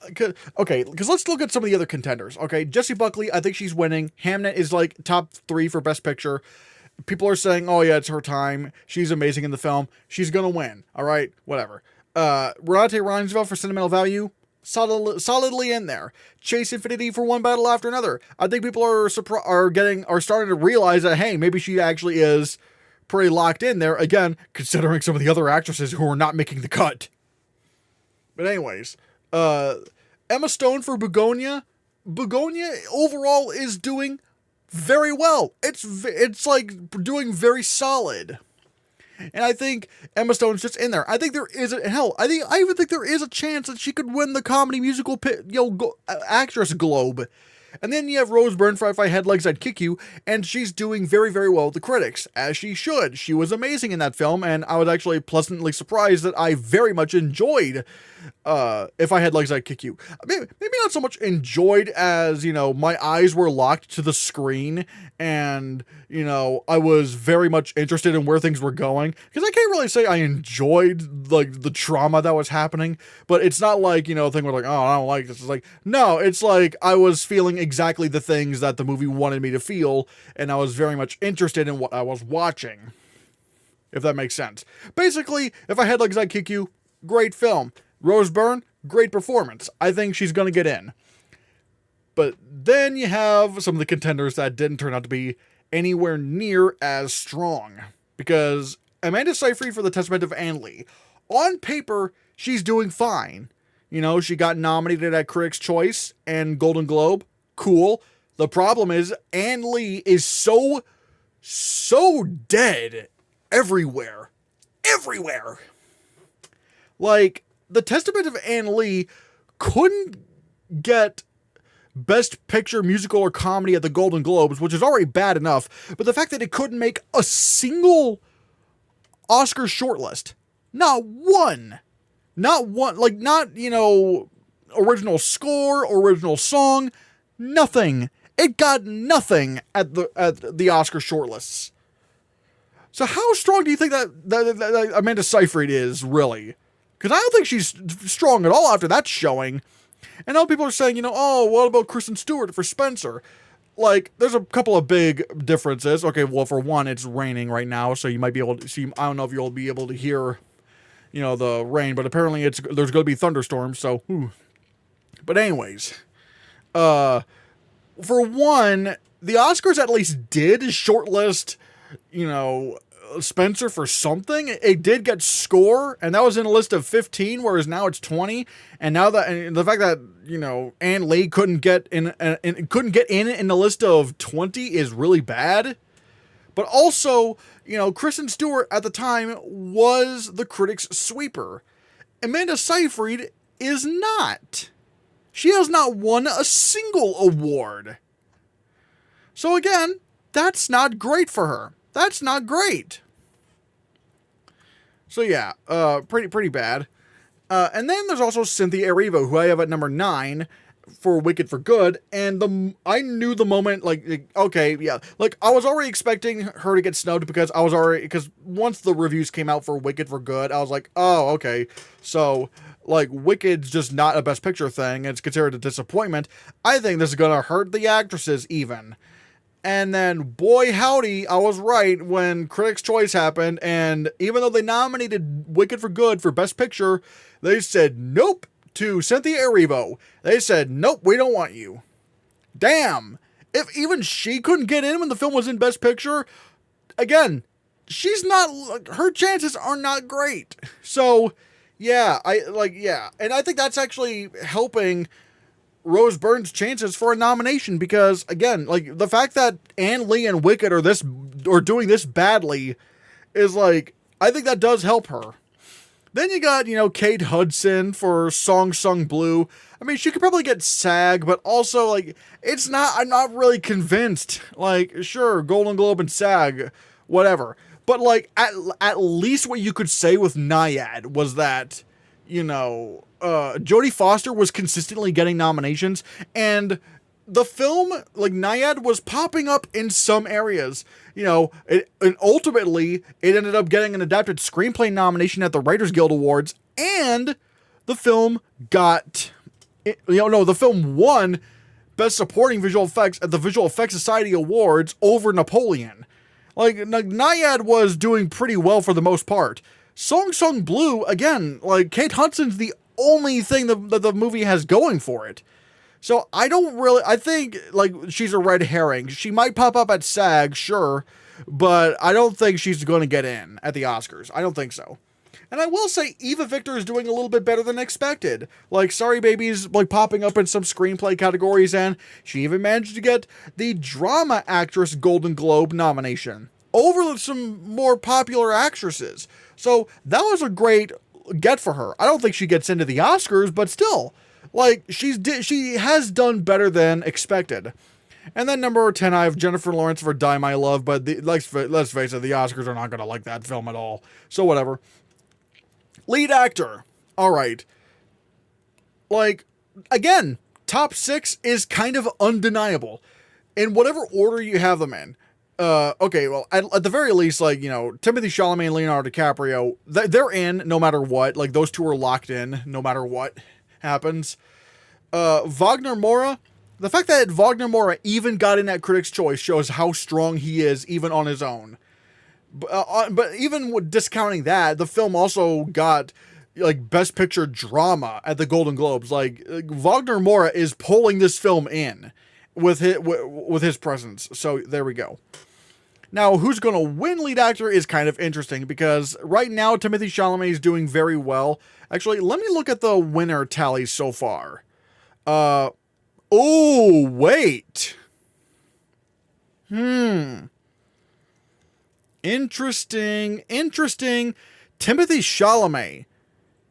Because let's look at some of the other contenders. Okay, Jessie Buckley, I think she's winning. Hamnet is like top 3 for Best Picture. People are saying, oh yeah, it's her time. She's amazing in the film. She's gonna win. All right, whatever. Renate Reinsveld for Sentimental Value, solidly in there. Chase Infinity for One Battle After Another. I think people are starting to realize that, hey, maybe she actually is pretty locked in there. Again, considering some of the other actresses who are not making the cut. But anyways, Emma Stone for Begonia. Begonia overall is doing very well. It's like doing very solid. And I think Emma Stone's just in there. I think there is I even think there is a chance that she could win the comedy musical actress Globe. And then you have Rose Byrne for If I Had Legs I'd Kick You, and she's doing very, very well with the critics, as she should. She was amazing in that film, and I was actually pleasantly surprised that I very much enjoyed If I Had Legs I'd Kick You. Maybe not so much enjoyed as, my eyes were locked to the screen, and, I was very much interested in where things were going. Because I can't really say I enjoyed, like, the trauma that was happening, but it's not like, a thing where, like, oh, I don't like this. It's like, no, it's like I was feeling exactly the things that the movie wanted me to feel, and I was very much interested in what I was watching, if that makes sense. Basically, If I Had Legs I'd Kick You, great film. Rose Byrne, great performance. I think she's going to get in. But then you have some of the contenders that didn't turn out to be anywhere near as strong. Because Amanda Seyfried for The Testament of Anne Lee. On paper, she's doing fine. She got nominated at Critics' Choice and Golden Globe. Cool. The problem is Anne Lee is so dead everywhere. Everywhere. Like, The Testament of Anne Lee couldn't get Best Picture, Musical, or Comedy at the Golden Globes, which is already bad enough, but the fact that it couldn't make a single Oscar shortlist. Not one. Like, not, original score, original song, nothing. It got nothing at the Oscar shortlists. So how strong do you think that Amanda Seyfried is, really? Because I don't think she's strong at all after that showing. And now people are saying, oh, what about Kristen Stewart for Spencer? Like, there's a couple of big differences. Okay, well, for one, it's raining right now, so you might be able to see, I don't know if you'll be able to hear, the rain, but apparently there's going to be thunderstorms, so, whew. But anyways, for one, the Oscars at least did shortlist, Spencer for something. It did get score, and that was in a list of 15, whereas now it's 20. And now and the fact that Anne Lee couldn't get in the list of 20 is really bad. But also, Kristen Stewart at the time was the critics' sweeper. Amanda Seyfried is not. She has not won a single award. So again, that's not great for her. That's not great. So yeah, pretty bad. And then there's also Cynthia Erivo, who I have at number 9 for Wicked for Good. And I knew the moment, okay, yeah, like I was already expecting her to get snubbed because once the reviews came out for Wicked for Good, I was like, oh, okay, so like Wicked's just not a Best Picture thing. It's considered a disappointment. I think this is gonna hurt the actresses even. And then, boy howdy, I was right when Critics' Choice happened, and even though they nominated Wicked for Good for Best Picture, they said nope to Cynthia Erivo. They said, nope, we don't want you. Damn. If even she couldn't get in when the film was in Best Picture, again, her chances are not great. So, yeah, and I think that's actually helping Rose Byrne's chances for a nomination because, again, like the fact that Anne Lee and Wicked are doing this badly is like, I think that does help her. Then you got, Kate Hudson for Song Sung Blue. I mean, she could probably get SAG, but also, like, I'm not really convinced. Like, sure, Golden Globe and SAG, whatever. But like at least what you could say with Naiad was that, Jodie Foster was consistently getting nominations, and the film, like Naiad, was popping up in some areas. And ultimately it ended up getting an adapted screenplay nomination at the Writers Guild Awards, and the film the film won Best Supporting Visual Effects at the Visual Effects Society Awards over Napoleon. Like, Naiad was doing pretty well for the most part. Song Sung Blue, again, like, Kate Hudson's the only thing that the movie has going for it. So I think, like, she's a red herring. She might pop up at SAG, sure, but I don't think she's going to get in at the Oscars. I don't think so. And I will say Eva Victor is doing a little bit better than expected. Like, Sorry Baby's like popping up in some screenplay categories, and she even managed to get the Drama Actress Golden Globe nomination over some more popular actresses. So that was a great get for her. I don't think she gets into the Oscars, but still, like, she has done better than expected. And then number 10, I have Jennifer Lawrence for Die My Love, but let's face it, the Oscars are not going to like that film at all. So whatever. Lead actor. All right. Like, again, top 6 is kind of undeniable in whatever order you have them in. Okay, well, at the very least, like, Timothy Chalamet and Leonardo DiCaprio, they're in no matter what. Like, those two are locked in no matter what happens. Wagner Moura, the fact that Wagner Moura even got in at Critics' Choice shows how strong he is even on his own. But even with discounting that, the film also got like Best Picture Drama at the Golden Globes. Like, Wagner Moura is pulling this film in with his presence. So there we go. Now, who's going to win lead actor is kind of interesting, because right now Timothée Chalamet is doing very well. Actually, let me look at the winner tallies so far. Oh, wait. Interesting. Timothée Chalamet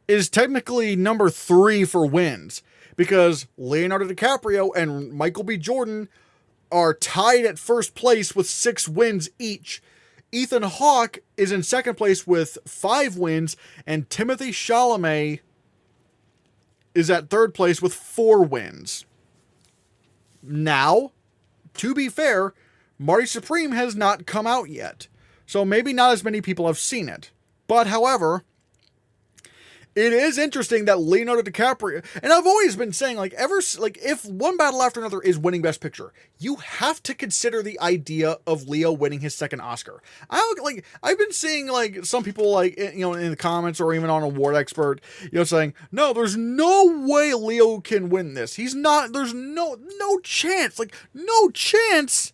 is technically number 3 for wins, because Leonardo DiCaprio and Michael B. Jordan are tied at first place with 6 wins each. Ethan Hawke is in second place with 5 wins, and Timothée Chalamet is at third place with 4 wins. Now, to be fair, Marty Supreme has not come out yet, so maybe not as many people have seen it. But however, it is interesting that Leonardo DiCaprio, and I've always been saying, if One Battle After Another is winning Best Picture, you have to consider the idea of Leo winning his second Oscar. I've been seeing some people in the comments or even on Award Expert, saying, no, there's no way Leo can win this. He's not. There's no chance. No chance.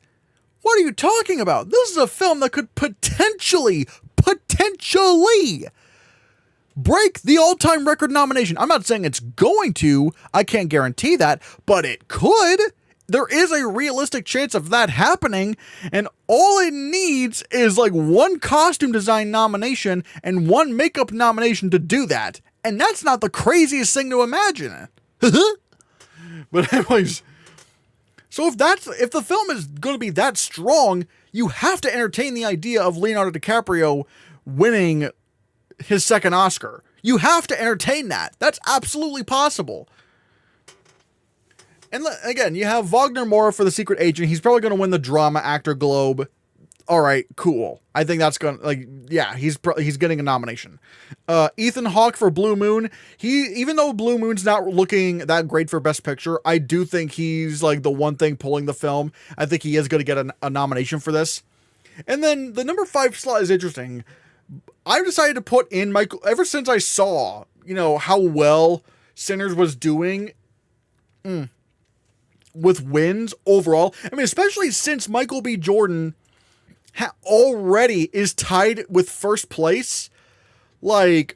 What are you talking about? This is a film that could potentially break the all-time record nomination. I'm not saying it's going to. I can't guarantee that, but it could. There is a realistic chance of that happening, and all it needs is one costume design nomination and 1 makeup nomination to do that. And that's not the craziest thing to imagine. But anyways, so if the film is going to be that strong, you have to entertain the idea of Leonardo DiCaprio winning his second Oscar. You have to entertain that. That's absolutely possible. And again, you have Wagner Moura for The Secret Agent. He's probably going to win the Drama Actor Globe. All right, cool. I think that's going to, he's getting a nomination. Ethan Hawke for Blue Moon. Even though Blue Moon's not looking that great for Best Picture, I do think he's the one thing pulling the film. I think he is going to get a nomination for this. And then the number 5 slot is interesting. I've decided to put in Michael, ever since I saw, how well Sinners was doing with wins overall. I mean, especially since Michael B. Jordan already is tied with first place. I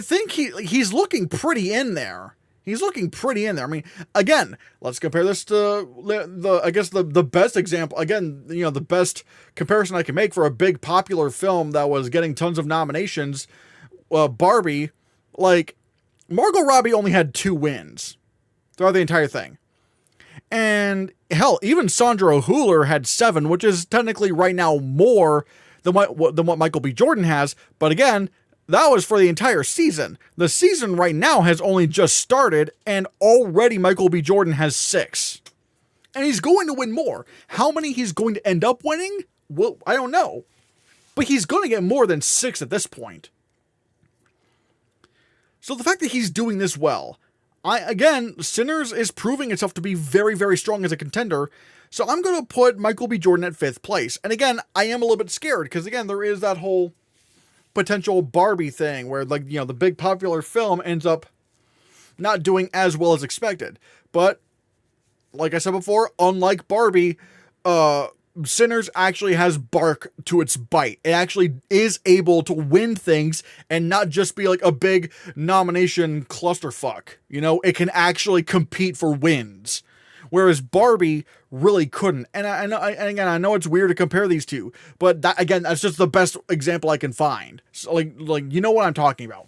think he's looking pretty in there. I mean, again, let's compare this to the best example. Again, the best comparison I can make for a big popular film that was getting tons of nominations, Barbie. Margot Robbie only had 2 wins throughout the entire thing. And hell, even Sandra Hüller had 7, which is technically right now more than what Michael B. Jordan has. But again, that was for the entire season. The season right now has only just started, and already Michael B. Jordan has 6. And he's going to win more. How many he's going to end up winning? Well, I don't know. But he's going to get more than 6 at this point. So the fact that he's doing this well, Sinners is proving itself to be very, very strong as a contender. So I'm going to put Michael B. Jordan at 5th place. And again, I am a little bit scared because again, there is that whole potential Barbie thing where like, you know, the big popular film ends up not doing as well as expected. But like I said before, unlike Barbie, Sinners actually has bark to its bite. It actually is able to win things and not just be like a big nomination clusterfuck. You know, it can actually compete for wins. Whereas Barbie really couldn't. And I know it's weird to compare these two, but that, again, that's just the best example I can find. So like you know what I'm talking about.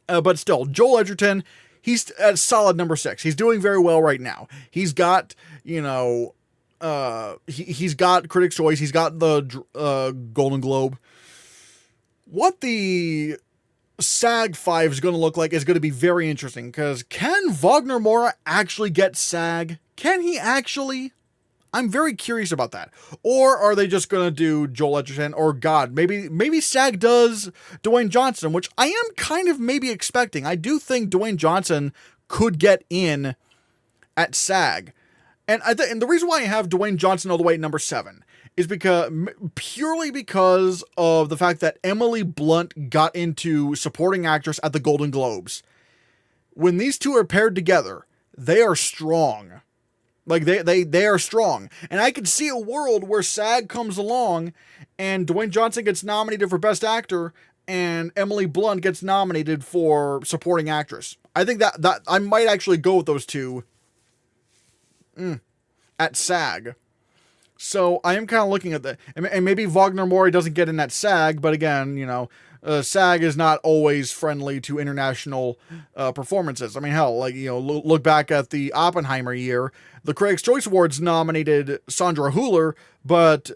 But still, Joel Edgerton, he's at solid number 6. He's doing very well right now. He's got, you know, he's got Critics' Choice. He's got the Golden Globe. What the SAG 5 is going to look like is going to be very interesting, because can Wagner Moura actually get SAG? Can he actually? I'm very curious about that. Or are they just going to do Joel Edgerton? Or God, maybe SAG does Dwayne Johnson, which I am kind of maybe expecting. I do think Dwayne Johnson could get in at SAG. And and the reason why I have Dwayne Johnson all the way at number 7 is purely because of the fact that Emily Blunt got into supporting actress at the Golden Globes. When these two are paired together, they are strong. Like they are strong. And I could see a world where SAG comes along and Dwayne Johnson gets nominated for Best Actor and Emily Blunt gets nominated for Supporting Actress. I think that I might actually go with those two at SAG. So I am kind of looking at that. And maybe Wagner Moura doesn't get in that SAG, but again, you know, SAG is not always friendly to international performances. I mean, hell, like, you know, look back at the Oppenheimer year. The Critics' Choice Awards nominated Sandra Hüller, but,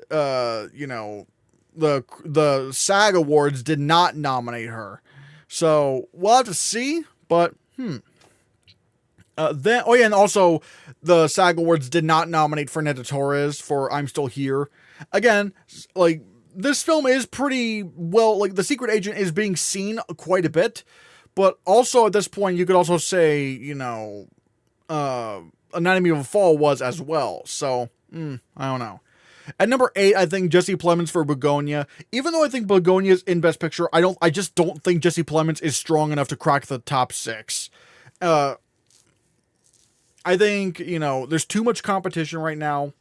you know, the SAG Awards did not nominate her. So we'll have to see, but, and also the SAG Awards did not nominate Fernanda Torres for I'm Still Here. Again, like, this film is pretty well, like, The Secret Agent is being seen quite a bit, but also at this point, you could also say, you know, Anatomy of a Fall was as well. So, I don't know. At number 8, I think Jesse Plemons for Begonia. Even though I think Begonia is in Best Picture, I just don't think Jesse Plemons is strong enough to crack the top 6. I think, you know, there's too much competition right now.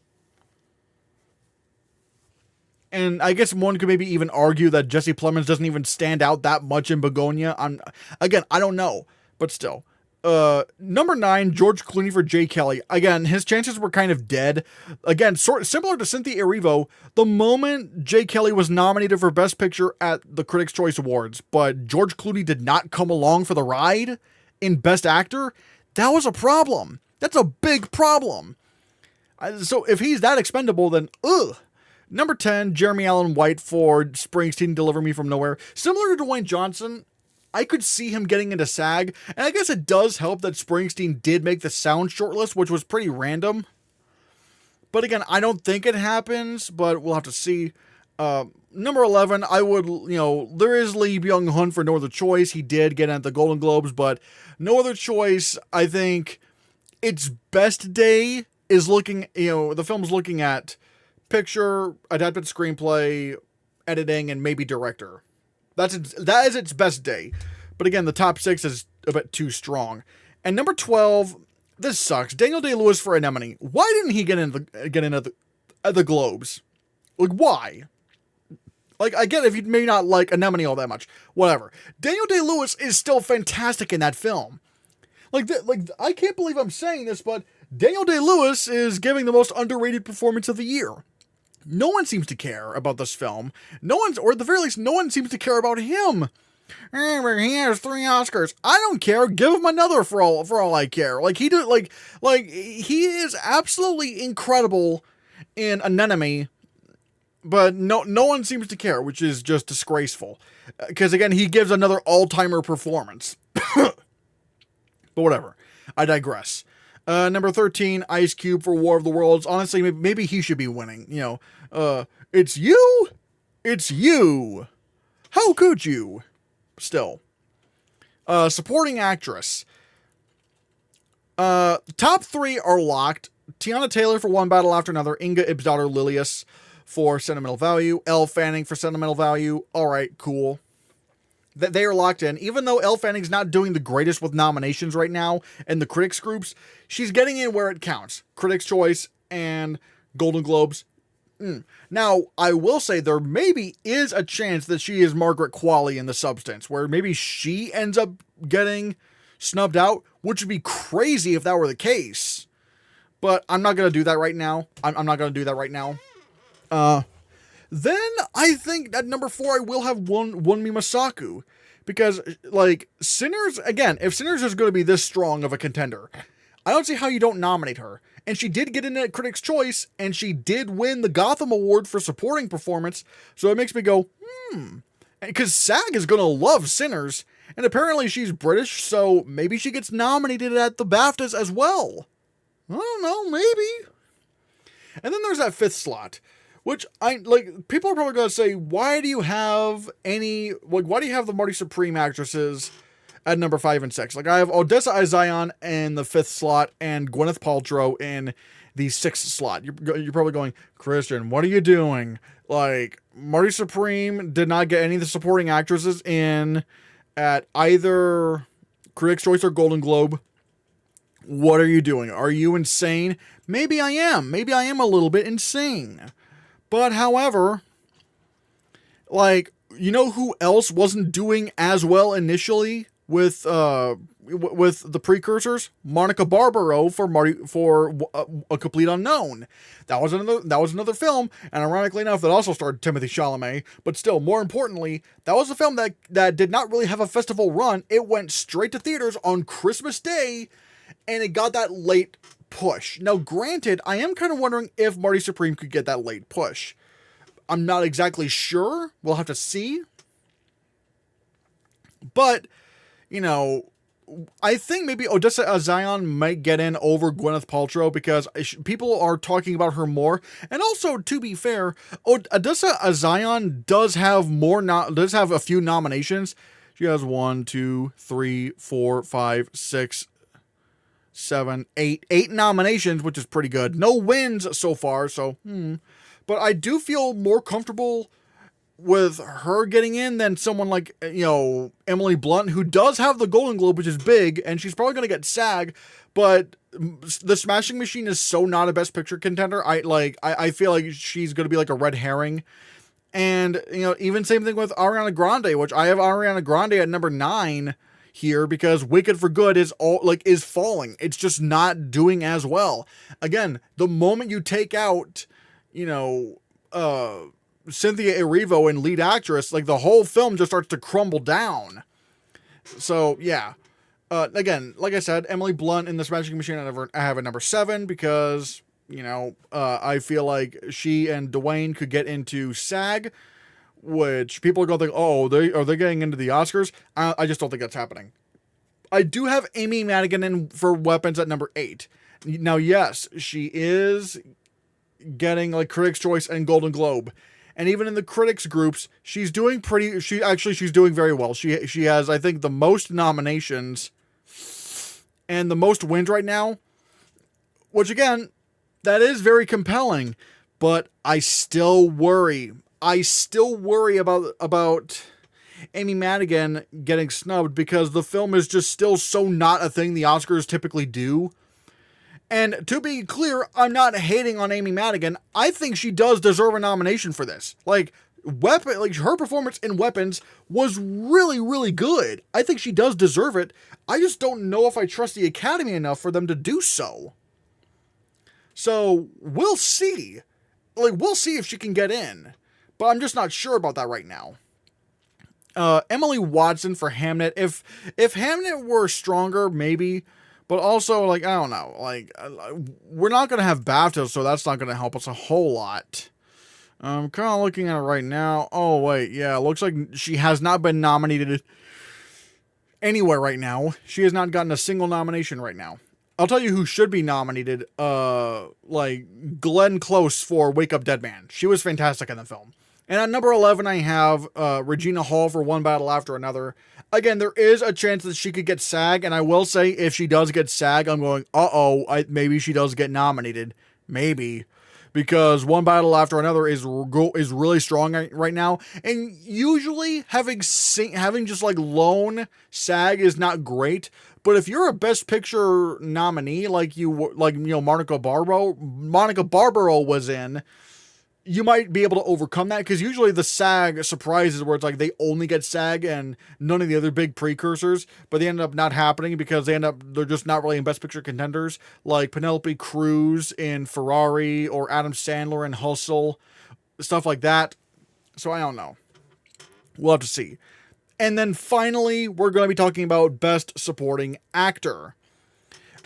And I guess one could maybe even argue that Jesse Plemons doesn't even stand out that much in Begonia. I don't know, but still. Number 9, George Clooney for Jay Kelly. Again, his chances were kind of dead. Again, similar to Cynthia Erivo, the moment Jay Kelly was nominated for Best Picture at the Critics' Choice Awards, but George Clooney did not come along for the ride in Best Actor, that was a problem. That's a big problem. So if he's that expendable, then ugh. Number 10, Jeremy Allen White for Springsteen, Deliver Me From Nowhere. Similar to Dwayne Johnson, I could see him getting into SAG, and I guess it does help that Springsteen did make the sound shortlist, which was pretty random. But again, I don't think it happens, but we'll have to see. Number 11, there is Lee Byung-hun for No Other Choice. He did get at the Golden Globes, but No Other Choice, I think its best day is looking, the film's looking at picture, adapted screenplay, editing, and maybe director. That is its best day. But again, the top 6 is a bit too strong. And number 12, this sucks. Daniel Day-Lewis for Anemone. Why didn't he get in at the Globes? Like, why? Like, I get if you may not like Anemone all that much. Whatever. Daniel Day-Lewis is still fantastic in that film. I can't believe I'm saying this, but Daniel Day-Lewis is giving the most underrated performance of the year. No one seems to care about this film. Or at the very least, no one seems to care about him. He has 3 Oscars. I don't care. Give him another for all I care. Like he is absolutely incredible in Anemone, but no one seems to care, which is just disgraceful. Because again, he gives another all-timer performance. But whatever. I digress. Number 13, Ice Cube for War of the Worlds. Honestly, maybe he should be winning. It's you? It's you. How could you? Still. Supporting actress. Top 3 are locked. Tiana Taylor for One Battle After Another. Inga Ibsdottir Lilius for Sentimental Value. Elle Fanning for Sentimental Value. Alright, cool. They are locked in. Even though Elle Fanning's not doing the greatest with nominations right now in the critics groups, she's getting in where it counts. Critics' Choice and Golden Globes. Now, I will say there maybe is a chance that she is Margaret Qualley in The Substance, where maybe she ends up getting snubbed out, which would be crazy if that were the case. But I'm not going to do that right now. I'm not going to do that right now. Then I think at number 4 I will have Wunmi Masaku, because like Sinners, again, if Sinners is going to be this strong of a contender, I don't see how you don't nominate her. And she did get in at Critics' Choice, and she did win the Gotham Award for supporting performance, so it makes me go, because SAG is going to love Sinners, and apparently she's British, so maybe she gets nominated at the BAFTAs as well. I don't know, maybe. And then there's that 5th slot, which people are probably going to say, why do you have the Marty Supreme actresses at number 5 and 6? Like, I have Odessa Azion in the 5th slot and Gwyneth Paltrow in the 6th slot. You're probably going, Christian, what are you doing? Like, Marty Supreme did not get any of the supporting actresses in at either Critics' Choice or Golden Globe. What are you doing? Are you insane? Maybe I am. Maybe I am a little bit insane. But however, like, you know who else wasn't doing as well initially with the precursors? Monica Barbaro for A Complete Unknown. That was another film, and ironically enough, that also starred Timothée Chalamet. But still, more importantly, that was a film that did not really have a festival run. It went straight to theaters on Christmas Day, and it got that late push. Now, granted, I am kind of wondering if Marty Supreme could get that late push. I'm not exactly sure. We'll have to see. But, I think maybe Odessa Azion might get in over Gwyneth Paltrow because people are talking about her more. And also, to be fair, Odessa Azion does have a few nominations. She has 1, 2, 3, 4, 5, 6, 7, 8 nominations, which is pretty good. No wins so far, so but I do feel more comfortable with her getting in than someone like Emily Blunt, who does have the Golden Globe, which is big, and she's probably going to get SAG, but the Smashing Machine is so not a Best Picture contender. I feel like she's going to be like a red herring. And even same thing with Ariana Grande, which I have Ariana Grande at number 9 here because Wicked for Good is falling. It's just not doing as well. Again, the moment you take out, Cynthia Erivo and lead actress, like the whole film just starts to crumble down. So yeah. Again, like I said, Emily Blunt in The Smashing Machine I have at number 7 because, I feel like she and Dwayne could get into SAG, which people are going to think, are they getting into the Oscars? I just don't think that's happening. I do have Amy Madigan in for Weapons at number 8. Now, yes, she is getting like Critics' Choice and Golden Globe. And even in the critics groups, she's doing very well. She has, I think, the most nominations and the most wins right now, which again, that is very compelling, but I still worry. About Amy Madigan getting snubbed because the film is just still so not a thing the Oscars typically do. And to be clear, I'm not hating on Amy Madigan. I think she does deserve a nomination for this. Her performance in Weapons was really, really good. I think she does deserve it. I just don't know if I trust the Academy enough for them to do so. So, we'll see. We'll see if she can get in. But I'm just not sure about that right now. Emily Watson for Hamnet. If Hamnet were stronger, maybe. But also, like, I don't know. Like, we're not going to have BAFTA, so that's not going to help us a whole lot. I'm kind of looking at it right now. Oh, wait. Yeah, it looks like she has not been nominated anywhere right now. She has not gotten a single nomination right now. I'll tell you who should be nominated. Like, Glenn Close for Wake Up Dead Man. She was fantastic in the film. And at number 11, I have Regina Hall for One Battle After Another. Again, there is a chance that she could get SAG, and I will say, if she does get SAG, I'm going, maybe she does get nominated. Maybe. Because One Battle After Another is really strong right now. And usually, having just, like, lone SAG is not great. But if you're a Best Picture nominee, Monica Barbaro was in, you might be able to overcome that, because usually the SAG surprises where it's like they only get SAG and none of the other big precursors, but they end up not happening because they're just not really in Best Picture contenders, like Penelope Cruz in Ferrari or Adam Sandler in Hustle, stuff like that. So I don't know. We'll have to see. And then finally, we're going to be talking about Best Supporting Actor.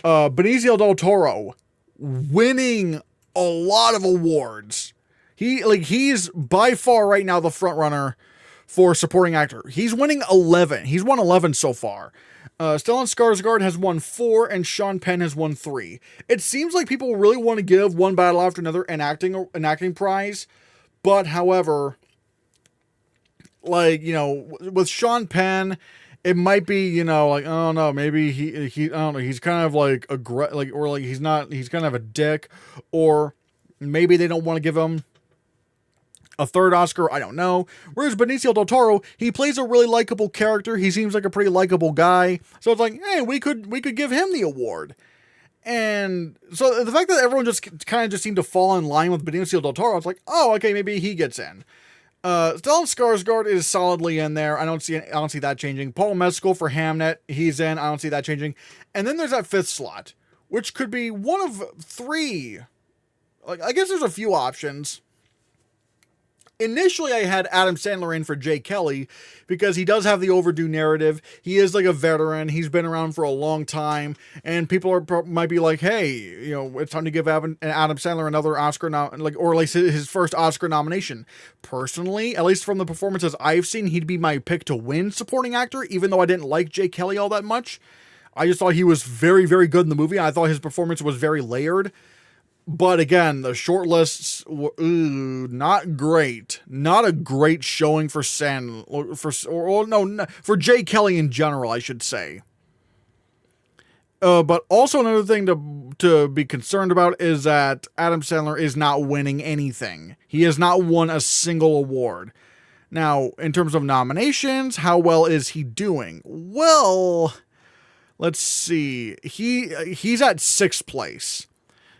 Benicio del Toro winning a lot of awards. He's by far right now the front runner for supporting actor. He's winning 11. He's won 11 so far. Stellan Skarsgård has won 4 and Sean Penn has won 3. It seems like people really want to give One Battle After Another an acting prize, but however, like, you know, with Sean Penn, it might be, you know, like, oh no, maybe he I don't know, he's kind of like he's kind of a dick, or maybe they don't want to give him a third Oscar, I don't know. Whereas Benicio del Toro, he plays a really likable character. He seems like a pretty likable guy. So it's like, hey, we could give him the award. And so the fact that everyone just kind of just seemed to fall in line with Benicio del Toro, it's like, oh, okay, maybe he gets in. Stellan Skarsgård is solidly in there. I don't see that changing. Paul Mescal for Hamnet, he's in. I don't see that changing. And then there's that 5th slot, which could be one of 3. Like, I guess there's a few options. Initially, I had Adam Sandler in for Jay Kelly because he does have the overdue narrative. He is like a veteran. He's been around for a long time, and people might be like, "Hey, you know, it's time to give Adam Sandler another Oscar or at least his first Oscar nomination." Personally, at least from the performances I've seen, he'd be my pick to win supporting actor. Even though I didn't like Jay Kelly all that much, I just thought he was very, very good in the movie. I thought his performance was very layered. But again, the short lists were not great. Not a great showing for for Jay Kelly in general, I should say. But also another thing to be concerned about is that Adam Sandler is not winning anything. He has not won a single award. Now, in terms of nominations, how well is he doing? Well, let's see. He's at 6th place.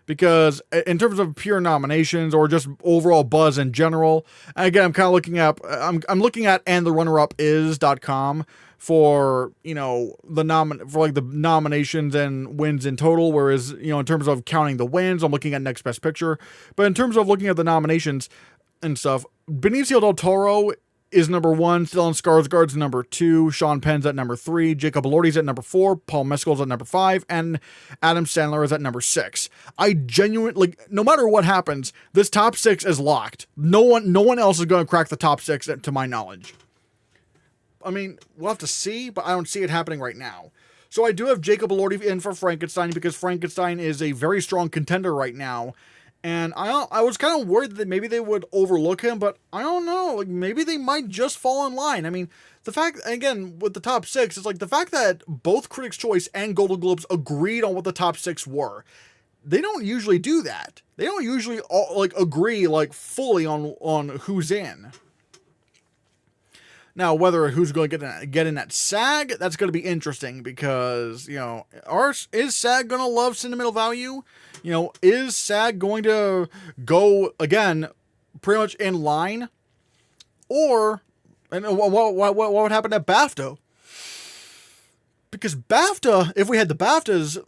Because in terms of pure nominations or just overall buzz in general, again, I'm kind of looking at andtherunnerup.is.com for, you know, the nominations and wins in total, whereas, you know, in terms of counting the wins, I'm looking at Next Best Picture. But in terms of looking at the nominations and stuff, Benicio del Toro is number 1, Stellan Skarsgård's number 2, Sean Penn's at number 3, Jacob Elordi's at number 4, Paul Mescal's at number 5, and Adam Sandler is at number 6. I genuinely, no matter what happens, this top 6 is locked. No one else is going to crack the top 6 to my knowledge. I mean, we'll have to see, but I don't see it happening right now. So I do have Jacob Elordi in for Frankenstein because Frankenstein is a very strong contender right now. And I was kind of worried that maybe they would overlook him, but I don't know. Like, maybe they might just fall in line. I mean, the fact, again, with the top 6, it's like the fact that both Critics' Choice and Golden Globes agreed on what the top 6 were. They don't usually do that. They don't usually agree fully on who's in. Now, whether who's going to get in that SAG, that's going to be interesting because, you know, is SAG going to love sentimental value? You know, is SAG going to go, again, pretty much in line? Or, and what would happen at BAFTA? Because BAFTA, if we had the BAFTAs,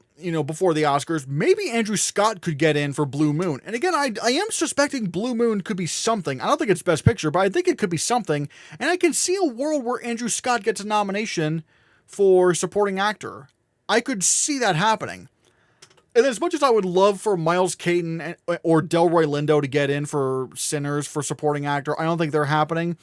before the Oscars, maybe Andrew Scott could get in for Blue Moon. And again, I am suspecting Blue Moon could be something. I don't think it's Best Picture, but I think it could be something. And I can see a world where Andrew Scott gets a nomination for supporting actor. I could see that happening. And as much as I would love for Miles Caton or Delroy Lindo to get in for Sinners for supporting actor, I don't think they're happening.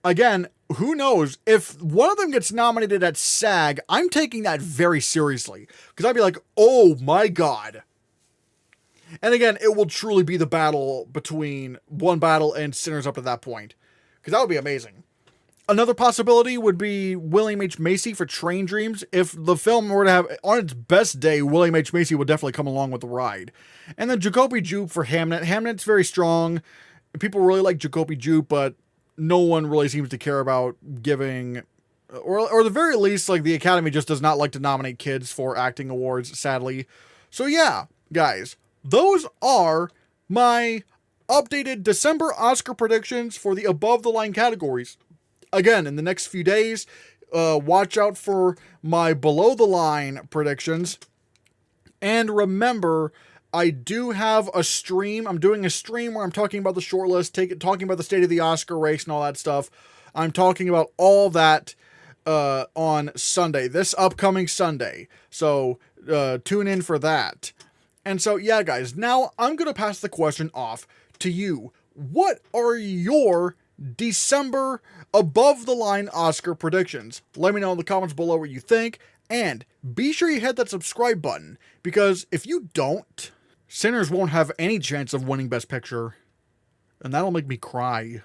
Again, who knows? If one of them gets nominated at SAG, I'm taking that very seriously. Because I'd be like, oh my god. And again, it will truly be the battle between One Battle and Sinners up to that point. Because that would be amazing. Another possibility would be William H. Macy for Train Dreams. If the film were to have, on its best day, William H. Macy would definitely come along with the ride. And then Jacoby Jupe for Hamnet. Hamnet's very strong. People really like Jacoby Jupe, but no one really seems to care about giving, or at the very least, like, the Academy just does not like to nominate kids for acting awards, sadly. So yeah, guys, those are my updated December Oscar predictions for the above the line categories. Again, in the next few days, watch out for my below the line predictions. And remember, I do have a stream. I'm doing a stream where I'm talking about the shortlist, talking about the state of the Oscar race and all that stuff. I'm talking about all that on Sunday, this upcoming Sunday. So tune in for that. And so, yeah, guys, now I'm going to pass the question off to you. What are your December above the line Oscar predictions? Let me know in the comments below what you think. And be sure you hit that subscribe button, because if you don't, Sinners won't have any chance of winning Best Picture. And that'll make me cry.